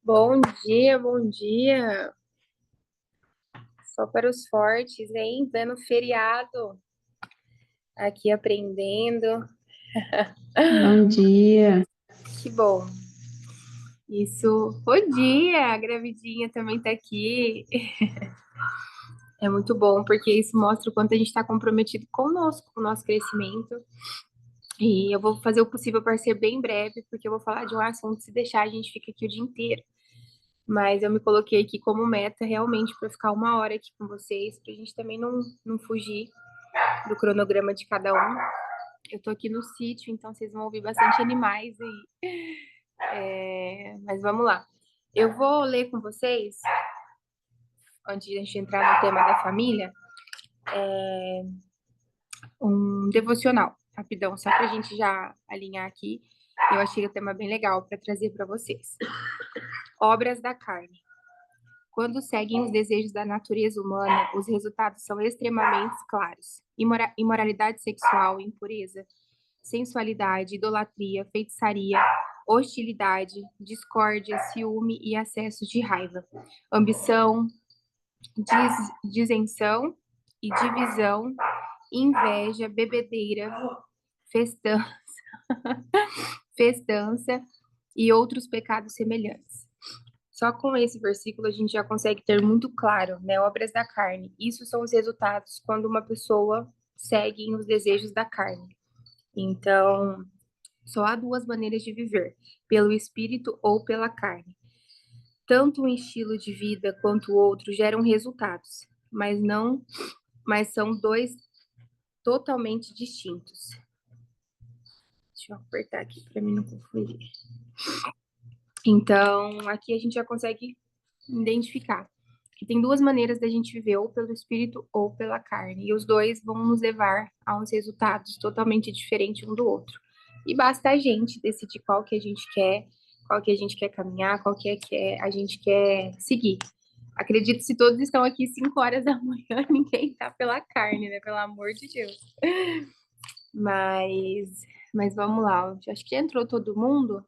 Bom dia, bom dia. Só para os fortes, hein? Pleno feriado, aqui aprendendo. Bom dia. Que bom. Isso. Bom dia, a gravidinha também tá aqui. É muito bom, porque isso mostra o quanto a gente está comprometido conosco, com o nosso crescimento. E eu vou fazer o possível para ser bem breve, porque eu vou falar de um assunto, se deixar, a gente fica aqui o dia inteiro. Mas eu me coloquei aqui como meta realmente para ficar uma hora aqui com vocês, para a gente também não fugir do cronograma de cada um. Eu tô aqui no sítio, então vocês vão ouvir bastante animais aí. Mas vamos lá. Eu vou ler com vocês, antes de a gente entrar no tema da família, um devocional, rapidão, só para a gente já alinhar aqui. Eu achei o tema bem legal para trazer para vocês. Obras da carne. Quando seguem os desejos da natureza humana, os resultados são extremamente claros. Imoralidade sexual, impureza, sensualidade, idolatria, feitiçaria, hostilidade, discórdia, ciúme e acessos de raiva, ambição, disenção e divisão, inveja, bebedeira, festança, festança e outros pecados semelhantes. Só com esse versículo a gente já consegue ter muito claro, né? Obras da carne. Isso são os resultados quando uma pessoa segue os desejos da carne. Então, só há duas maneiras de viver: pelo espírito ou pela carne. Tanto um estilo de vida quanto o outro geram resultados, mas são dois totalmente distintos. Deixa eu apertar aqui para mim não confundir. Então, aqui a gente já consegue identificar que tem duas maneiras da gente viver, ou pelo espírito ou pela carne, e os dois vão nos levar a uns resultados totalmente diferentes um do outro. E basta a gente decidir qual que a gente quer, qual que a gente quer caminhar, qual que a gente quer seguir. Acredito que se todos estão aqui 5 horas da manhã, ninguém tá pela carne, né? Pelo amor de Deus. Mas, mas vamos lá. Acho que entrou todo mundo.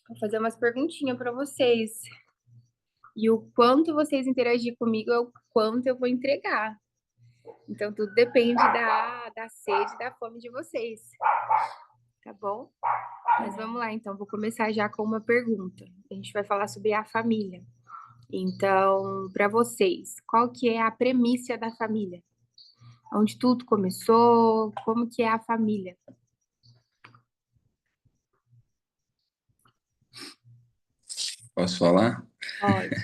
Vou fazer umas perguntinhas para vocês. E o quanto vocês interagir comigo é o quanto eu vou entregar. Então, tudo depende da sede, da fome de vocês, tá bom? Mas vamos lá, então. Vou começar já com uma pergunta. A gente vai falar sobre a família. Então, para vocês, qual que é a premissa da família? Onde tudo começou? Como que é a família? Posso falar? Pode.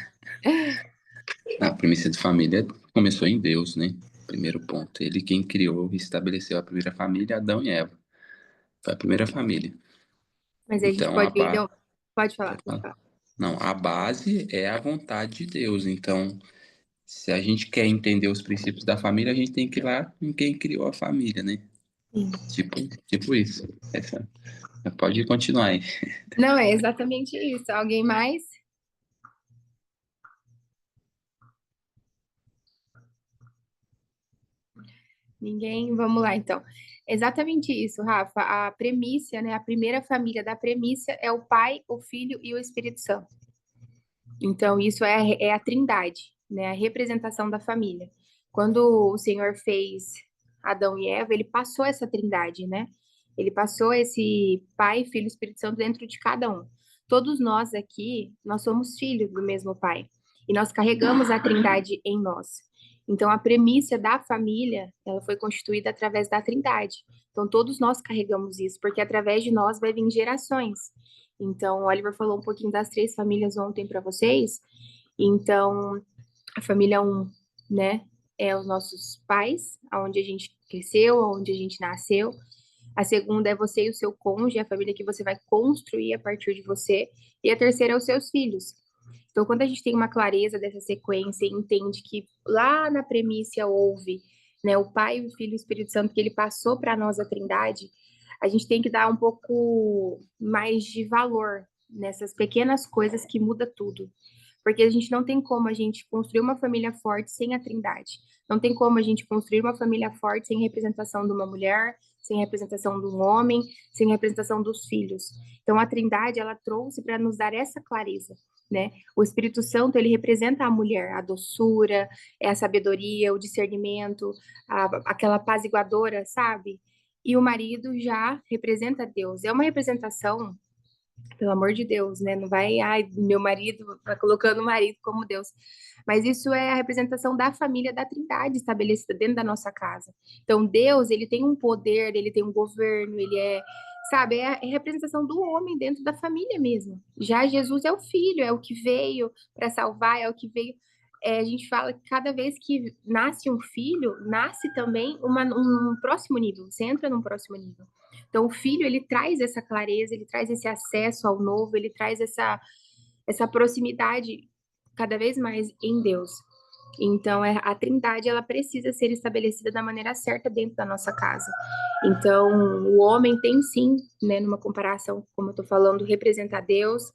A premissa de família começou em Deus, né? Primeiro ponto. Ele quem criou e estabeleceu a primeira família, Adão e Eva. Foi a primeira família. Mas aí a gente Então, pode ver, então, pode falar, pode pode falar. falar. Não, a base é a vontade de Deus. Então, se a gente quer entender os princípios da família, a gente tem que ir lá em quem criou a família, né? Sim. Tipo isso. Pode continuar aí. Não, é exatamente isso. Alguém mais? Ninguém? Vamos lá, então. Exatamente isso, Rafa. A premissa, né? A primeira família da premissa é o Pai, o Filho e o Espírito Santo. Então, isso é a trindade, né? A representação da família. Quando o Senhor fez Adão e Eva, ele passou essa trindade, né? Ele passou esse Pai, Filho e Espírito Santo dentro de cada um. Todos nós aqui, nós somos filhos do mesmo Pai. E nós carregamos a trindade em nós. Então, a premissa da família, ela foi constituída através da trindade. Então, todos nós carregamos isso, porque através de nós vai vir gerações. Então, o Oliver falou um pouquinho das três famílias ontem para vocês. Então, a família um, né, é os nossos pais, aonde a gente cresceu, aonde a gente nasceu. A segunda é você e o seu cônjuge, a família que você vai construir a partir de você. E a terceira é os seus filhos. Então, quando a gente tem uma clareza dessa sequência e entende que lá na premissa houve, né, o Pai, o Filho e o Espírito Santo, que ele passou para nós a Trindade, a gente tem que dar um pouco mais de valor nessas pequenas coisas que muda tudo. Porque a gente não tem como a gente construir uma família forte sem a Trindade. Não tem como a gente construir uma família forte sem representação de uma mulher, sem representação do homem, sem representação dos filhos. Então, a Trindade, ela trouxe para nos dar essa clareza, né? O Espírito Santo, ele representa a mulher, a doçura, a sabedoria, o discernimento, aquela apaziguadora, sabe? E o marido já representa Deus. É uma representação, pelo amor de Deus, né? Não vai, ai, meu marido, vai colocando o marido como Deus. Mas isso é a representação da família da Trindade estabelecida dentro da nossa casa. Então, Deus, ele tem um poder, ele tem um governo, ele é, sabe, é a representação do homem dentro da família mesmo. Já Jesus é o filho, é o que veio para salvar, é o que veio. A gente fala que cada vez que nasce um filho, nasce também um próximo nível, você entra num próximo nível. Então, o filho, ele traz essa clareza, ele traz esse acesso ao novo, ele traz essa proximidade cada vez mais em Deus. Então, a Trindade, ela precisa ser estabelecida da maneira certa dentro da nossa casa. Então, o homem tem sim, né, numa comparação, como eu tô falando, representar Deus,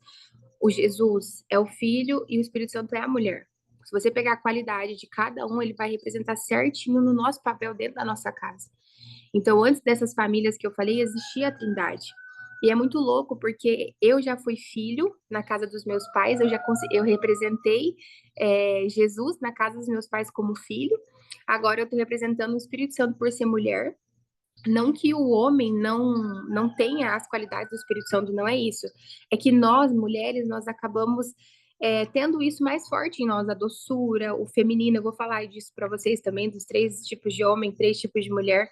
o Jesus é o filho e o Espírito Santo é a mulher. Se você pegar a qualidade de cada um, ele vai representar certinho no nosso papel dentro da nossa casa. Então, antes dessas famílias que eu falei, existia a Trindade. E é muito louco, porque eu já fui filho na casa dos meus pais, eu representei Jesus na casa dos meus pais como filho. Agora eu estou representando o Espírito Santo por ser mulher. Não que o homem não tenha as qualidades do Espírito Santo, não é isso. É que nós, mulheres, nós acabamos tendo isso mais forte em nós, a doçura, o feminino. Eu vou falar disso para vocês também, dos 3 tipos de homem, 3 tipos de mulher.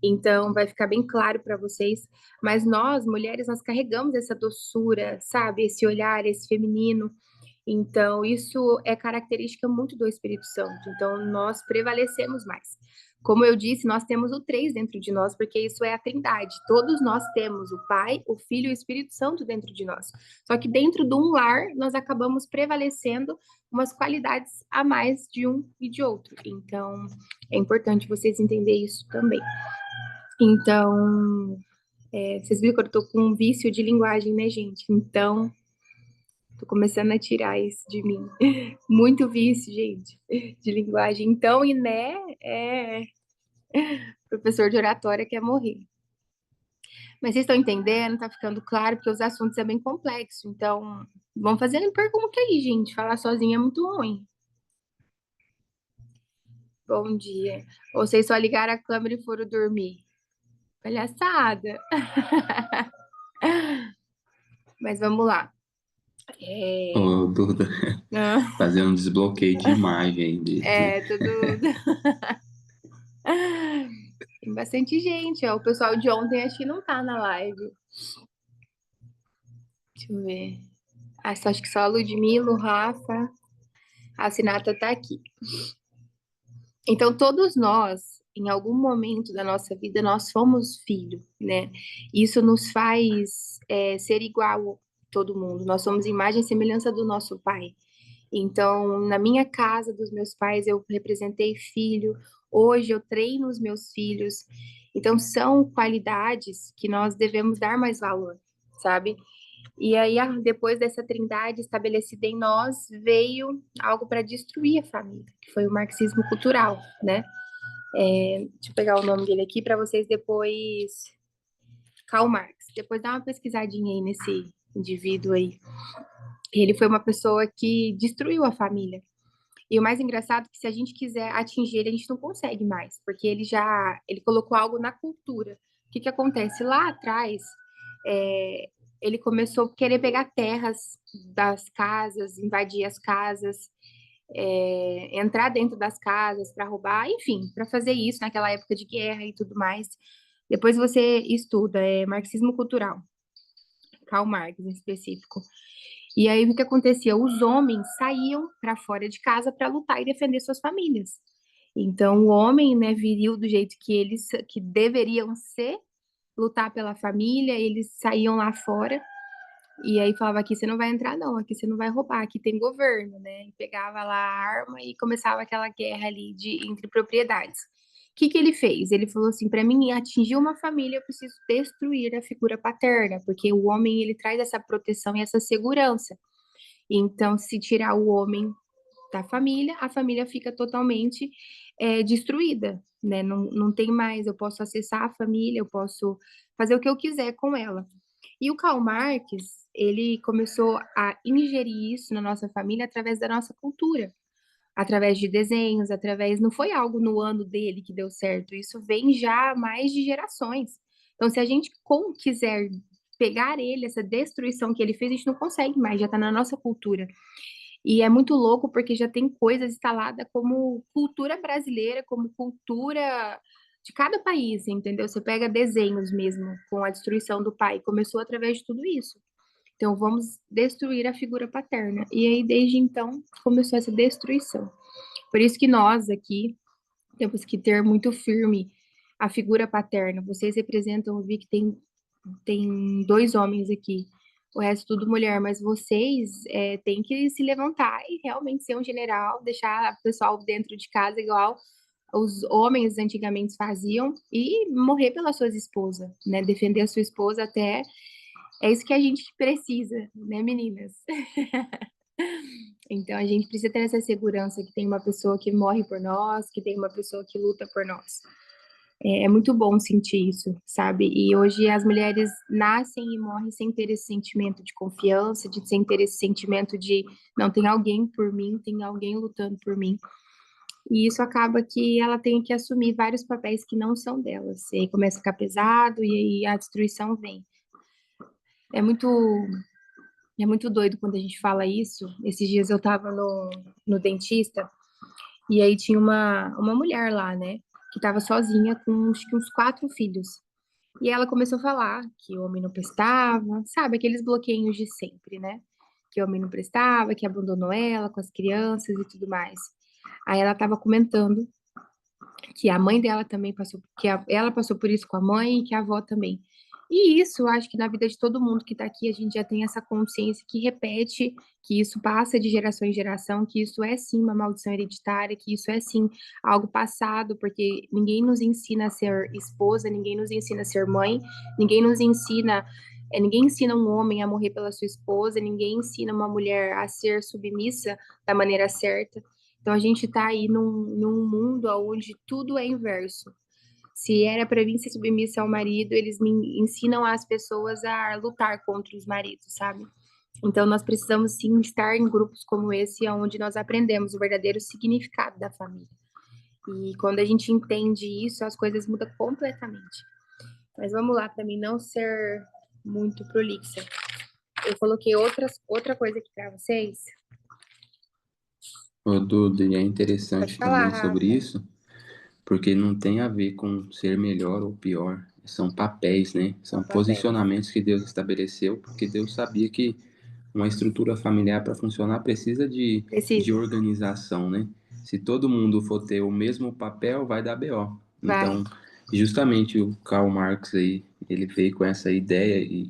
Então, vai ficar bem claro para vocês. Mas nós, mulheres, nós carregamos essa doçura, sabe? Esse olhar, esse feminino. Então, isso é característica muito do Espírito Santo. Então, nós prevalecemos mais. Como eu disse, nós temos o 3 dentro de nós, porque isso é a Trindade. Todos nós temos o Pai, o Filho e o Espírito Santo dentro de nós. Só que dentro de um lar, nós acabamos prevalecendo umas qualidades a mais de um e de outro. Então, é importante vocês entenderem isso também. Então, vocês viram que eu tô com um vício de linguagem, né, gente? Então, tô começando a tirar isso de mim. Muito vício, gente, de linguagem. Então, e né, professor de oratória quer morrer. Mas vocês estão entendendo? Tá ficando claro? Porque os assuntos é bem complexo. Então, vão fazendo pergunta aí, gente. Falar sozinha é muito ruim. Bom dia. Ou vocês só ligaram a câmera e foram dormir? Palhaçada. Mas vamos lá. Ô, Duda, Ah, fazer um desbloqueio de imagem aí dele. tudo. Tem bastante gente, ó. O pessoal de ontem acho que não tá na live. Deixa eu ver. Acho que só a Ludmilla, o Rafa, a Sinata tá aqui. Então, todos nós, em algum momento da nossa vida, nós fomos filho, né? Isso nos faz ser igual a todo mundo. Nós somos imagem e semelhança do nosso pai. Então, na minha casa dos meus pais, eu representei filho. Hoje eu treino os meus filhos. Então, são qualidades que nós devemos dar mais valor, sabe? E aí, depois dessa trindade estabelecida em nós, veio algo para destruir a família, que foi o marxismo cultural, né? Deixa eu pegar o nome dele aqui para vocês depois. Karl Marx. Depois dá uma pesquisadinha aí nesse indivíduo aí. Ele foi uma pessoa que destruiu a família. E o mais engraçado é que se a gente quiser atingir ele, a gente não consegue mais, porque ele colocou algo na cultura. O que que acontece? Lá atrás, é, ele começou a querer pegar terras das casas, invadir as casas, entrar dentro das casas para roubar, enfim, para fazer isso naquela época de guerra e tudo mais. Depois você estuda, marxismo cultural, Karl Marx em específico. E aí o que acontecia? Os homens saíam para fora de casa para lutar e defender suas famílias. Então o homem, né, viril do jeito que eles que deveriam ser, lutar pela família, eles saíam lá fora e aí falava aqui você não vai entrar não, aqui você não vai roubar, aqui tem governo, né? E pegava lá a arma e começava aquela guerra ali entre propriedades. O que que ele fez? Ele falou assim, para mim atingir uma família eu preciso destruir a figura paterna, porque o homem ele traz essa proteção e essa segurança. Então, se tirar o homem da família, a família fica totalmente destruída. né? Não tem mais, eu posso acessar a família, eu posso fazer o que eu quiser com ela. E o Karl Marx, ele começou a ingerir isso na nossa família através da nossa cultura, através de desenhos, não foi algo no ano dele que deu certo, isso vem já há mais de gerações. Então, se a gente quiser pegar ele, essa destruição que ele fez, a gente não consegue mais, já está na nossa cultura. E é muito louco porque já tem coisas instaladas como cultura brasileira, como cultura de cada país, entendeu? Você pega desenhos mesmo com a destruição do pai, começou através de tudo isso. Então vamos destruir a figura paterna. E aí desde então começou essa destruição. Por isso que nós aqui temos que ter muito firme a figura paterna. Vocês representam, eu vi que tem dois homens aqui, o resto tudo mulher, mas vocês têm que se levantar e realmente ser um general, deixar o pessoal dentro de casa igual os homens antigamente faziam e morrer pelas suas esposas, né? Defender a sua esposa até. É isso que a gente precisa, né, meninas? Então a gente precisa ter essa segurança que tem uma pessoa que morre por nós, que tem uma pessoa que luta por nós. É muito bom sentir isso, sabe? E hoje as mulheres nascem e morrem sem ter esse sentimento de confiança, sem ter esse sentimento de não, tem alguém por mim, tem alguém lutando por mim. E isso acaba que ela tem que assumir vários papéis que não são delas. E aí começa a ficar pesado e aí a destruição vem. É muito, é muito doido quando a gente fala isso. Esses dias eu tava no dentista e aí tinha uma mulher lá, né? Que tava sozinha com acho que uns 4 filhos. E ela começou a falar que o homem não prestava, sabe? Aqueles bloqueios de sempre, né? Que o homem não prestava, que abandonou ela com as crianças e tudo mais. Aí ela tava comentando que a mãe dela também passou, ela passou por isso com a mãe e que a avó também. E isso, eu acho que na vida de todo mundo que tá aqui, a gente já tem essa consciência que repete, que isso passa de geração em geração, que isso é sim uma maldição hereditária, que isso é sim algo passado, porque ninguém nos ensina a ser esposa, ninguém nos ensina a ser mãe, ninguém nos ensina, ninguém ensina um homem a morrer pela sua esposa, ninguém ensina uma mulher a ser submissa da maneira certa. Então a gente está aí num mundo onde tudo é inverso. Se era para mim ser submissa ao marido, eles me ensinam as pessoas a lutar contra os maridos, sabe? Então nós precisamos sim estar em grupos como esse, onde nós aprendemos o verdadeiro significado da família. E quando a gente entende isso, as coisas mudam completamente. Mas vamos lá, para mim não ser muito prolixa. Eu coloquei outra coisa aqui para vocês. Ô, Duda, e é Pode interessante falar, também sobre Rafa. isso, porque não tem a ver com ser melhor ou pior. São papéis, né? São Papéis. posicionamentos que Deus estabeleceu, porque Deus sabia que uma estrutura familiar para funcionar precisa de Precisa. organização, né? Se todo mundo for ter o mesmo papel, vai dar BO. Vai. Então, justamente o Karl Marx aí, ele veio com essa ideia e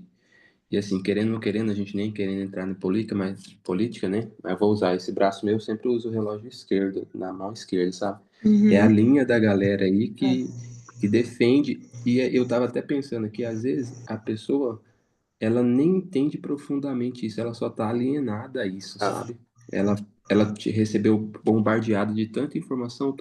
assim, querendo ou não querendo, a gente nem querendo entrar na política, né? Mas eu vou usar esse braço meu, eu sempre uso o relógio esquerdo, na mão esquerda, sabe? É a Uhum. linha da galera aí É. que defende, e eu tava até pensando que às vezes a pessoa ela nem entende profundamente isso, ela só tá alienada a isso, sabe? Ela, ela recebeu bombardeada de tanta informação,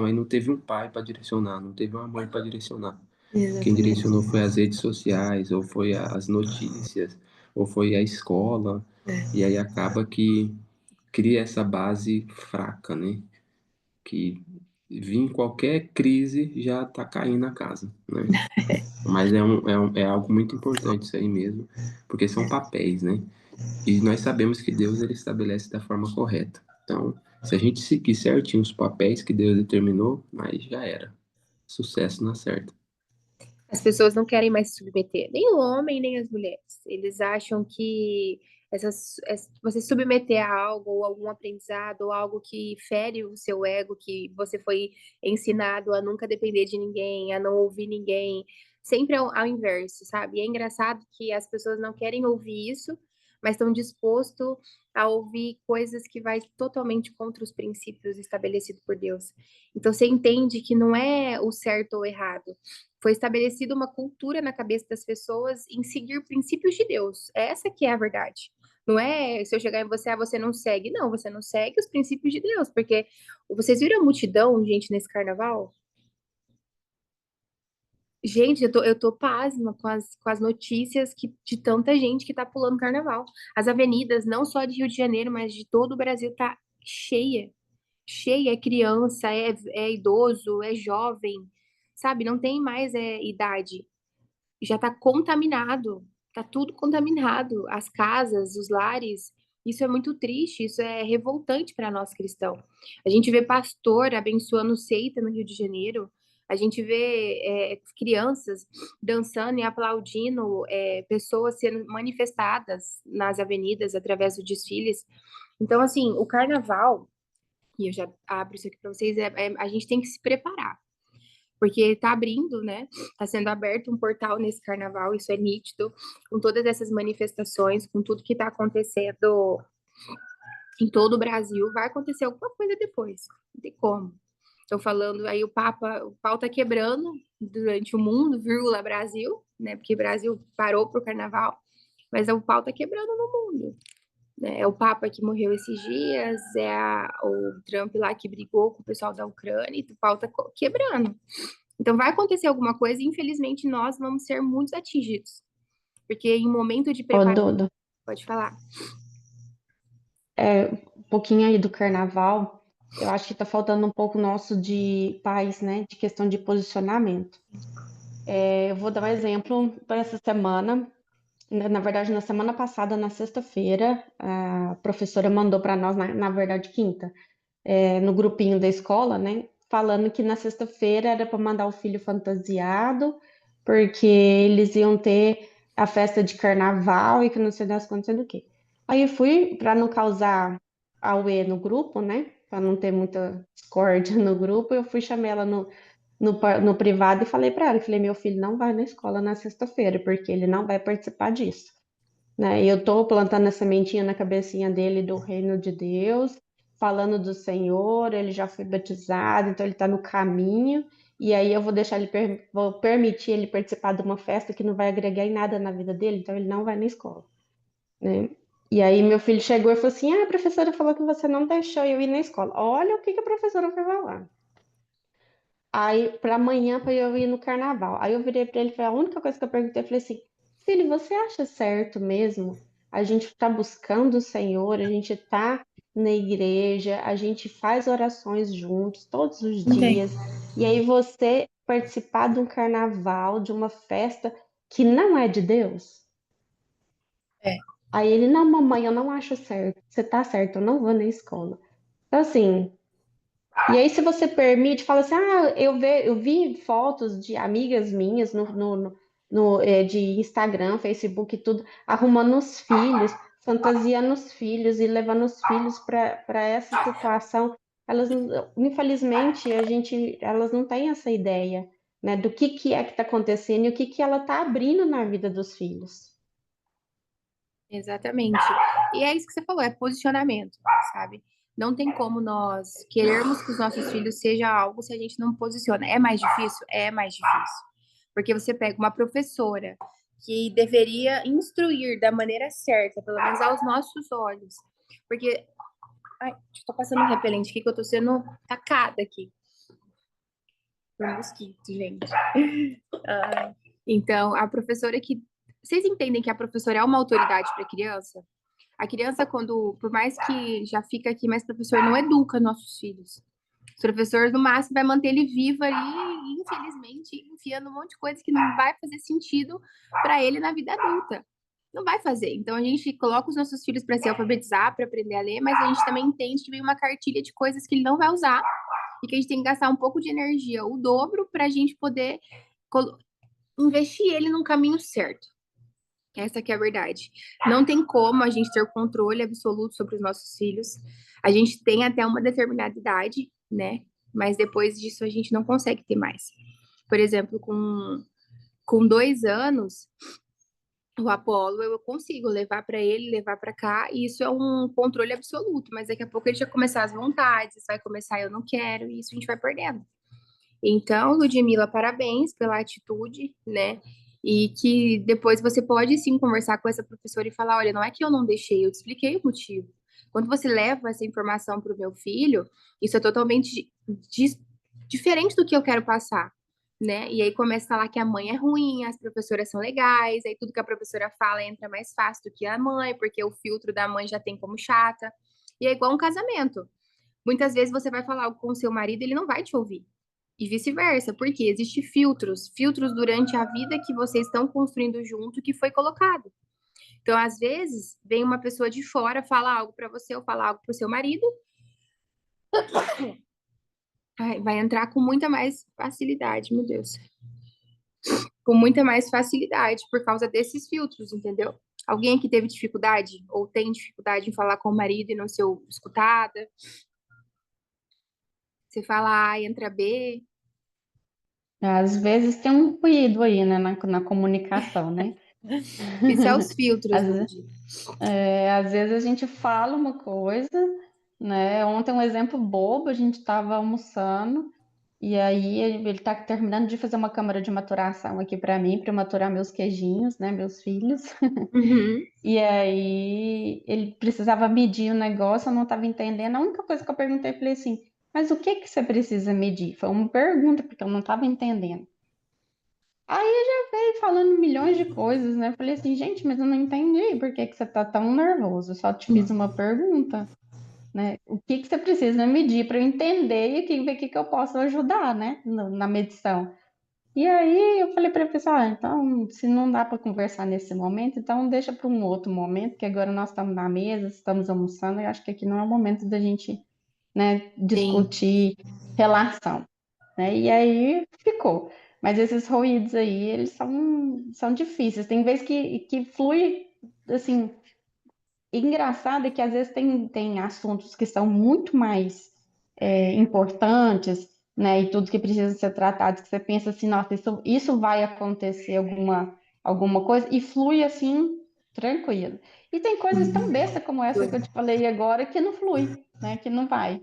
aí não teve um pai para direcionar, não teve uma mãe para direcionar. Quem Exatamente. direcionou foi as redes sociais, ou foi as notícias, ou foi a escola, e aí acaba que cria essa base fraca, né? Que vir qualquer crise já tá caindo a casa, né? Mas é algo muito importante isso aí mesmo, porque são papéis, né? E nós sabemos que Deus ele estabelece da forma correta. Então, se a gente seguir certinho os papéis que Deus determinou, aí já era. Sucesso na certa. As pessoas não querem mais se submeter, nem o homem, nem as mulheres. Eles acham que você submeter a algo, ou algum aprendizado, ou algo que fere o seu ego, que você foi ensinado a nunca depender de ninguém, a não ouvir ninguém, sempre ao inverso, sabe? E é engraçado que as pessoas não querem ouvir isso, mas estão dispostos a ouvir coisas que vai totalmente contra os princípios estabelecidos por Deus. Então você entende que não é o certo ou errado, foi estabelecida uma cultura na cabeça das pessoas em seguir princípios de Deus. Essa que é a verdade. Não é se eu chegar em você, você não segue. Não, você não segue os princípios de Deus, porque vocês viram a multidão, gente, nesse carnaval? Gente, eu tô pasma com as notícias de tanta gente que tá pulando carnaval. As avenidas, não só de Rio de Janeiro, mas de todo o Brasil, tá cheia. Cheia, é criança, é idoso, é jovem, sabe? Não tem mais idade. Já tá contaminado. Tá tudo contaminado. As casas, os lares. Isso é muito triste, isso é revoltante para nós cristãos. A gente vê pastor abençoando seita no Rio de Janeiro. A gente vê crianças dançando e aplaudindo, pessoas sendo manifestadas nas avenidas através dos desfiles. Então, assim, o carnaval, e eu já abro isso aqui para vocês, a gente tem que se preparar porque tá abrindo, né? Tá sendo aberto um portal nesse carnaval, isso é nítido, com todas essas manifestações, com tudo que tá acontecendo em todo o Brasil, vai acontecer alguma coisa depois, não tem como. Estou falando aí o pau tá quebrando durante o mundo, vírgula Brasil, né? Porque Brasil parou pro carnaval, mas o pau tá quebrando no mundo. Né? É o Papa que morreu esses dias, o Trump lá que brigou com o pessoal da Ucrânia, e o pau tá quebrando. Então, vai acontecer alguma coisa e, infelizmente, nós vamos ser muito atingidos. Porque em momento de Ô, preparação, Duda, pode falar. um pouquinho aí do carnaval, eu acho que tá faltando um pouco nosso de paz, né? De questão de posicionamento. Eu vou dar um exemplo para essa semana. Na verdade, na semana passada, na sexta-feira, a professora mandou para nós, na verdade, quinta, no grupinho da escola, né? Falando que na sexta-feira era para mandar o filho fantasiado, porque eles iam ter a festa de carnaval e que não sei das contas, sei do quê. Aí eu fui, para não causar auê no grupo, né? Para não ter muita discórdia no grupo, eu fui chamar ela no privado e falei para ela, falei, meu filho não vai na escola na sexta-feira, porque ele não vai participar disso, né? E eu tô plantando a sementinha na cabecinha dele do reino de Deus, falando do Senhor, ele já foi batizado, então ele está no caminho, e aí eu vou deixar vou permitir ele participar de uma festa que não vai agregar em nada na vida dele, então ele não vai na escola, né? E aí meu filho chegou e falou assim: "Ah, a professora falou que você não deixou eu ir na escola". Olha o que que a professora foi falar. Aí, para amanhã, para eu ir no carnaval. Aí eu virei para ele, foi a única coisa que eu perguntei, eu falei assim: "Filho, você acha certo mesmo? A gente está buscando o Senhor, a gente está na igreja, a gente faz orações juntos todos os Entende? dias, e aí você participar de um carnaval, de uma festa que não é de Deus?" É. Aí ele: "Não, mamãe, eu não acho certo. Você tá certo, eu não vou na escola." Então, assim, e aí, se você permite, fala assim: "Ah, eu vi fotos de amigas minhas de Instagram, Facebook e tudo, arrumando os filhos, fantasiando os filhos e levando os filhos para essa situação." Elas, infelizmente, elas não têm essa ideia, né, do que é que está acontecendo e o que ela está abrindo na vida dos filhos. Exatamente. E é isso que você falou, é posicionamento, sabe? Não tem como nós querermos que os nossos filhos sejam algo se a gente não posiciona. É mais difícil? É mais difícil. Porque você pega uma professora que deveria instruir da maneira certa, pelo menos aos nossos olhos. Porque, ai, estou passando um repelente aqui que eu tô sendo tacada aqui por mosquito, gente. Ah, então, a professora que. Vocês entendem que a professora é uma autoridade para a criança? A criança, quando, por mais que já fica aqui, mas o professor não educa nossos filhos. O professor, no máximo, vai manter ele vivo ali, e, infelizmente, enfiando um monte de coisa que não vai fazer sentido para ele na vida adulta. Não vai fazer. Então, a gente coloca os nossos filhos para se alfabetizar, para aprender a ler, mas a gente também entende que vem uma cartilha de coisas que ele não vai usar e que a gente tem que gastar um pouco de energia, o dobro, para a gente poder investir ele num caminho certo. Essa que é a verdade. Não tem como a gente ter controle absoluto sobre os nossos filhos. A gente tem até uma determinada idade, né? Mas depois disso a gente não consegue ter mais. Por exemplo, com 2 anos, o Apolo eu consigo levar para ele, levar para cá, e isso é um controle absoluto. Mas daqui a pouco ele já começar as vontades, vai começar eu não quero, e isso a gente vai perdendo. Então, Ludmila, parabéns pela atitude, né? E que depois você pode sim conversar com essa professora e falar: olha, não é que eu não deixei, eu te expliquei o motivo. Quando você leva essa informação para o meu filho, isso é totalmente diferente do que eu quero passar. né? E aí começa a falar que a mãe é ruim, as professoras são legais, aí tudo que a professora fala entra mais fácil do que a mãe, porque o filtro da mãe já tem como chata. E é igual um casamento. Muitas vezes você vai falar algo com o seu marido, ele não vai te ouvir. E vice-versa, porque existem filtros durante a vida que vocês estão construindo junto que foi colocado. Então, às vezes, vem uma pessoa de fora falar algo para você ou falar algo para o seu marido, vai entrar com muita mais facilidade, meu Deus. Com muita mais facilidade por causa desses filtros, entendeu? Alguém que teve dificuldade ou tem dificuldade em falar com o marido e não ser escutada, você fala A e entra B. Às vezes tem um ruído aí, né, na comunicação, né? Isso é os filtros, Às, Lud. às vezes a gente fala uma coisa, né? Ontem um exemplo bobo, a gente estava almoçando e aí ele está terminando de fazer uma câmara de maturação aqui para mim, para maturar meus queijinhos, né, meus filhos. Uhum. E aí ele precisava medir o negócio, eu não estava entendendo. A única coisa que eu perguntei, eu falei assim, mas o que que você precisa medir? Foi uma pergunta, porque eu não estava entendendo. Aí já veio falando milhões de coisas, né? Eu falei assim, gente, mas eu não entendi por que que você tá tão nervoso. Eu só te fiz uma pergunta, né? O que que você precisa medir para eu entender e ver o que que eu posso ajudar, né? Na medição. E aí eu falei para a pessoa, então, se não dá para conversar nesse momento, então deixa para um outro momento, que agora nós estamos na mesa, estamos almoçando, e acho que aqui não é o momento da gente, né, Sim. discutir relação, né? E aí ficou. Mas esses ruídos aí, eles são difíceis. Tem vezes que flui, assim, engraçado é que às vezes tem assuntos que são muito mais importantes, né? E tudo que precisa ser tratado, que você pensa assim, nossa, isso vai acontecer alguma coisa, e flui assim, tranquilo. E tem coisas tão besta como essa que eu te falei agora que não flui, né? Que não vai.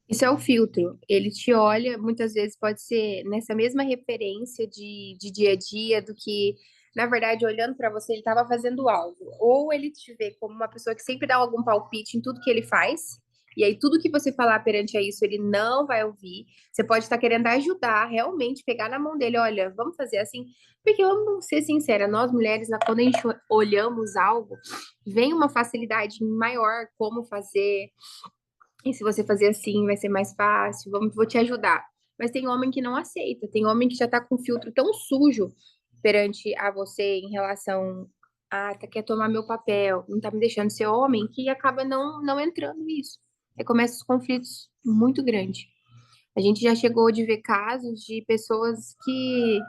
Isso é o filtro. Ele te olha, muitas vezes pode ser nessa mesma referência de dia a dia, do que, na verdade, olhando para você, ele estava fazendo algo. Ou ele te vê como uma pessoa que sempre dá algum palpite em tudo que ele faz, e aí tudo que você falar perante a isso, ele não vai ouvir. Você pode estar querendo ajudar, realmente pegar na mão dele, olha, vamos fazer assim. Porque vamos ser sincera, nós mulheres, quando a gente olhamos algo, vem uma facilidade maior como fazer. E se você fazer assim, vai ser mais fácil, vou te ajudar. Mas tem homem que não aceita, tem homem que já tá com o filtro tão sujo perante a você em relação a quer tomar meu papel, não tá me deixando ser homem, que acaba não entrando nisso. Aí começam os conflitos muito grandes. A gente já chegou de ver casos de pessoas que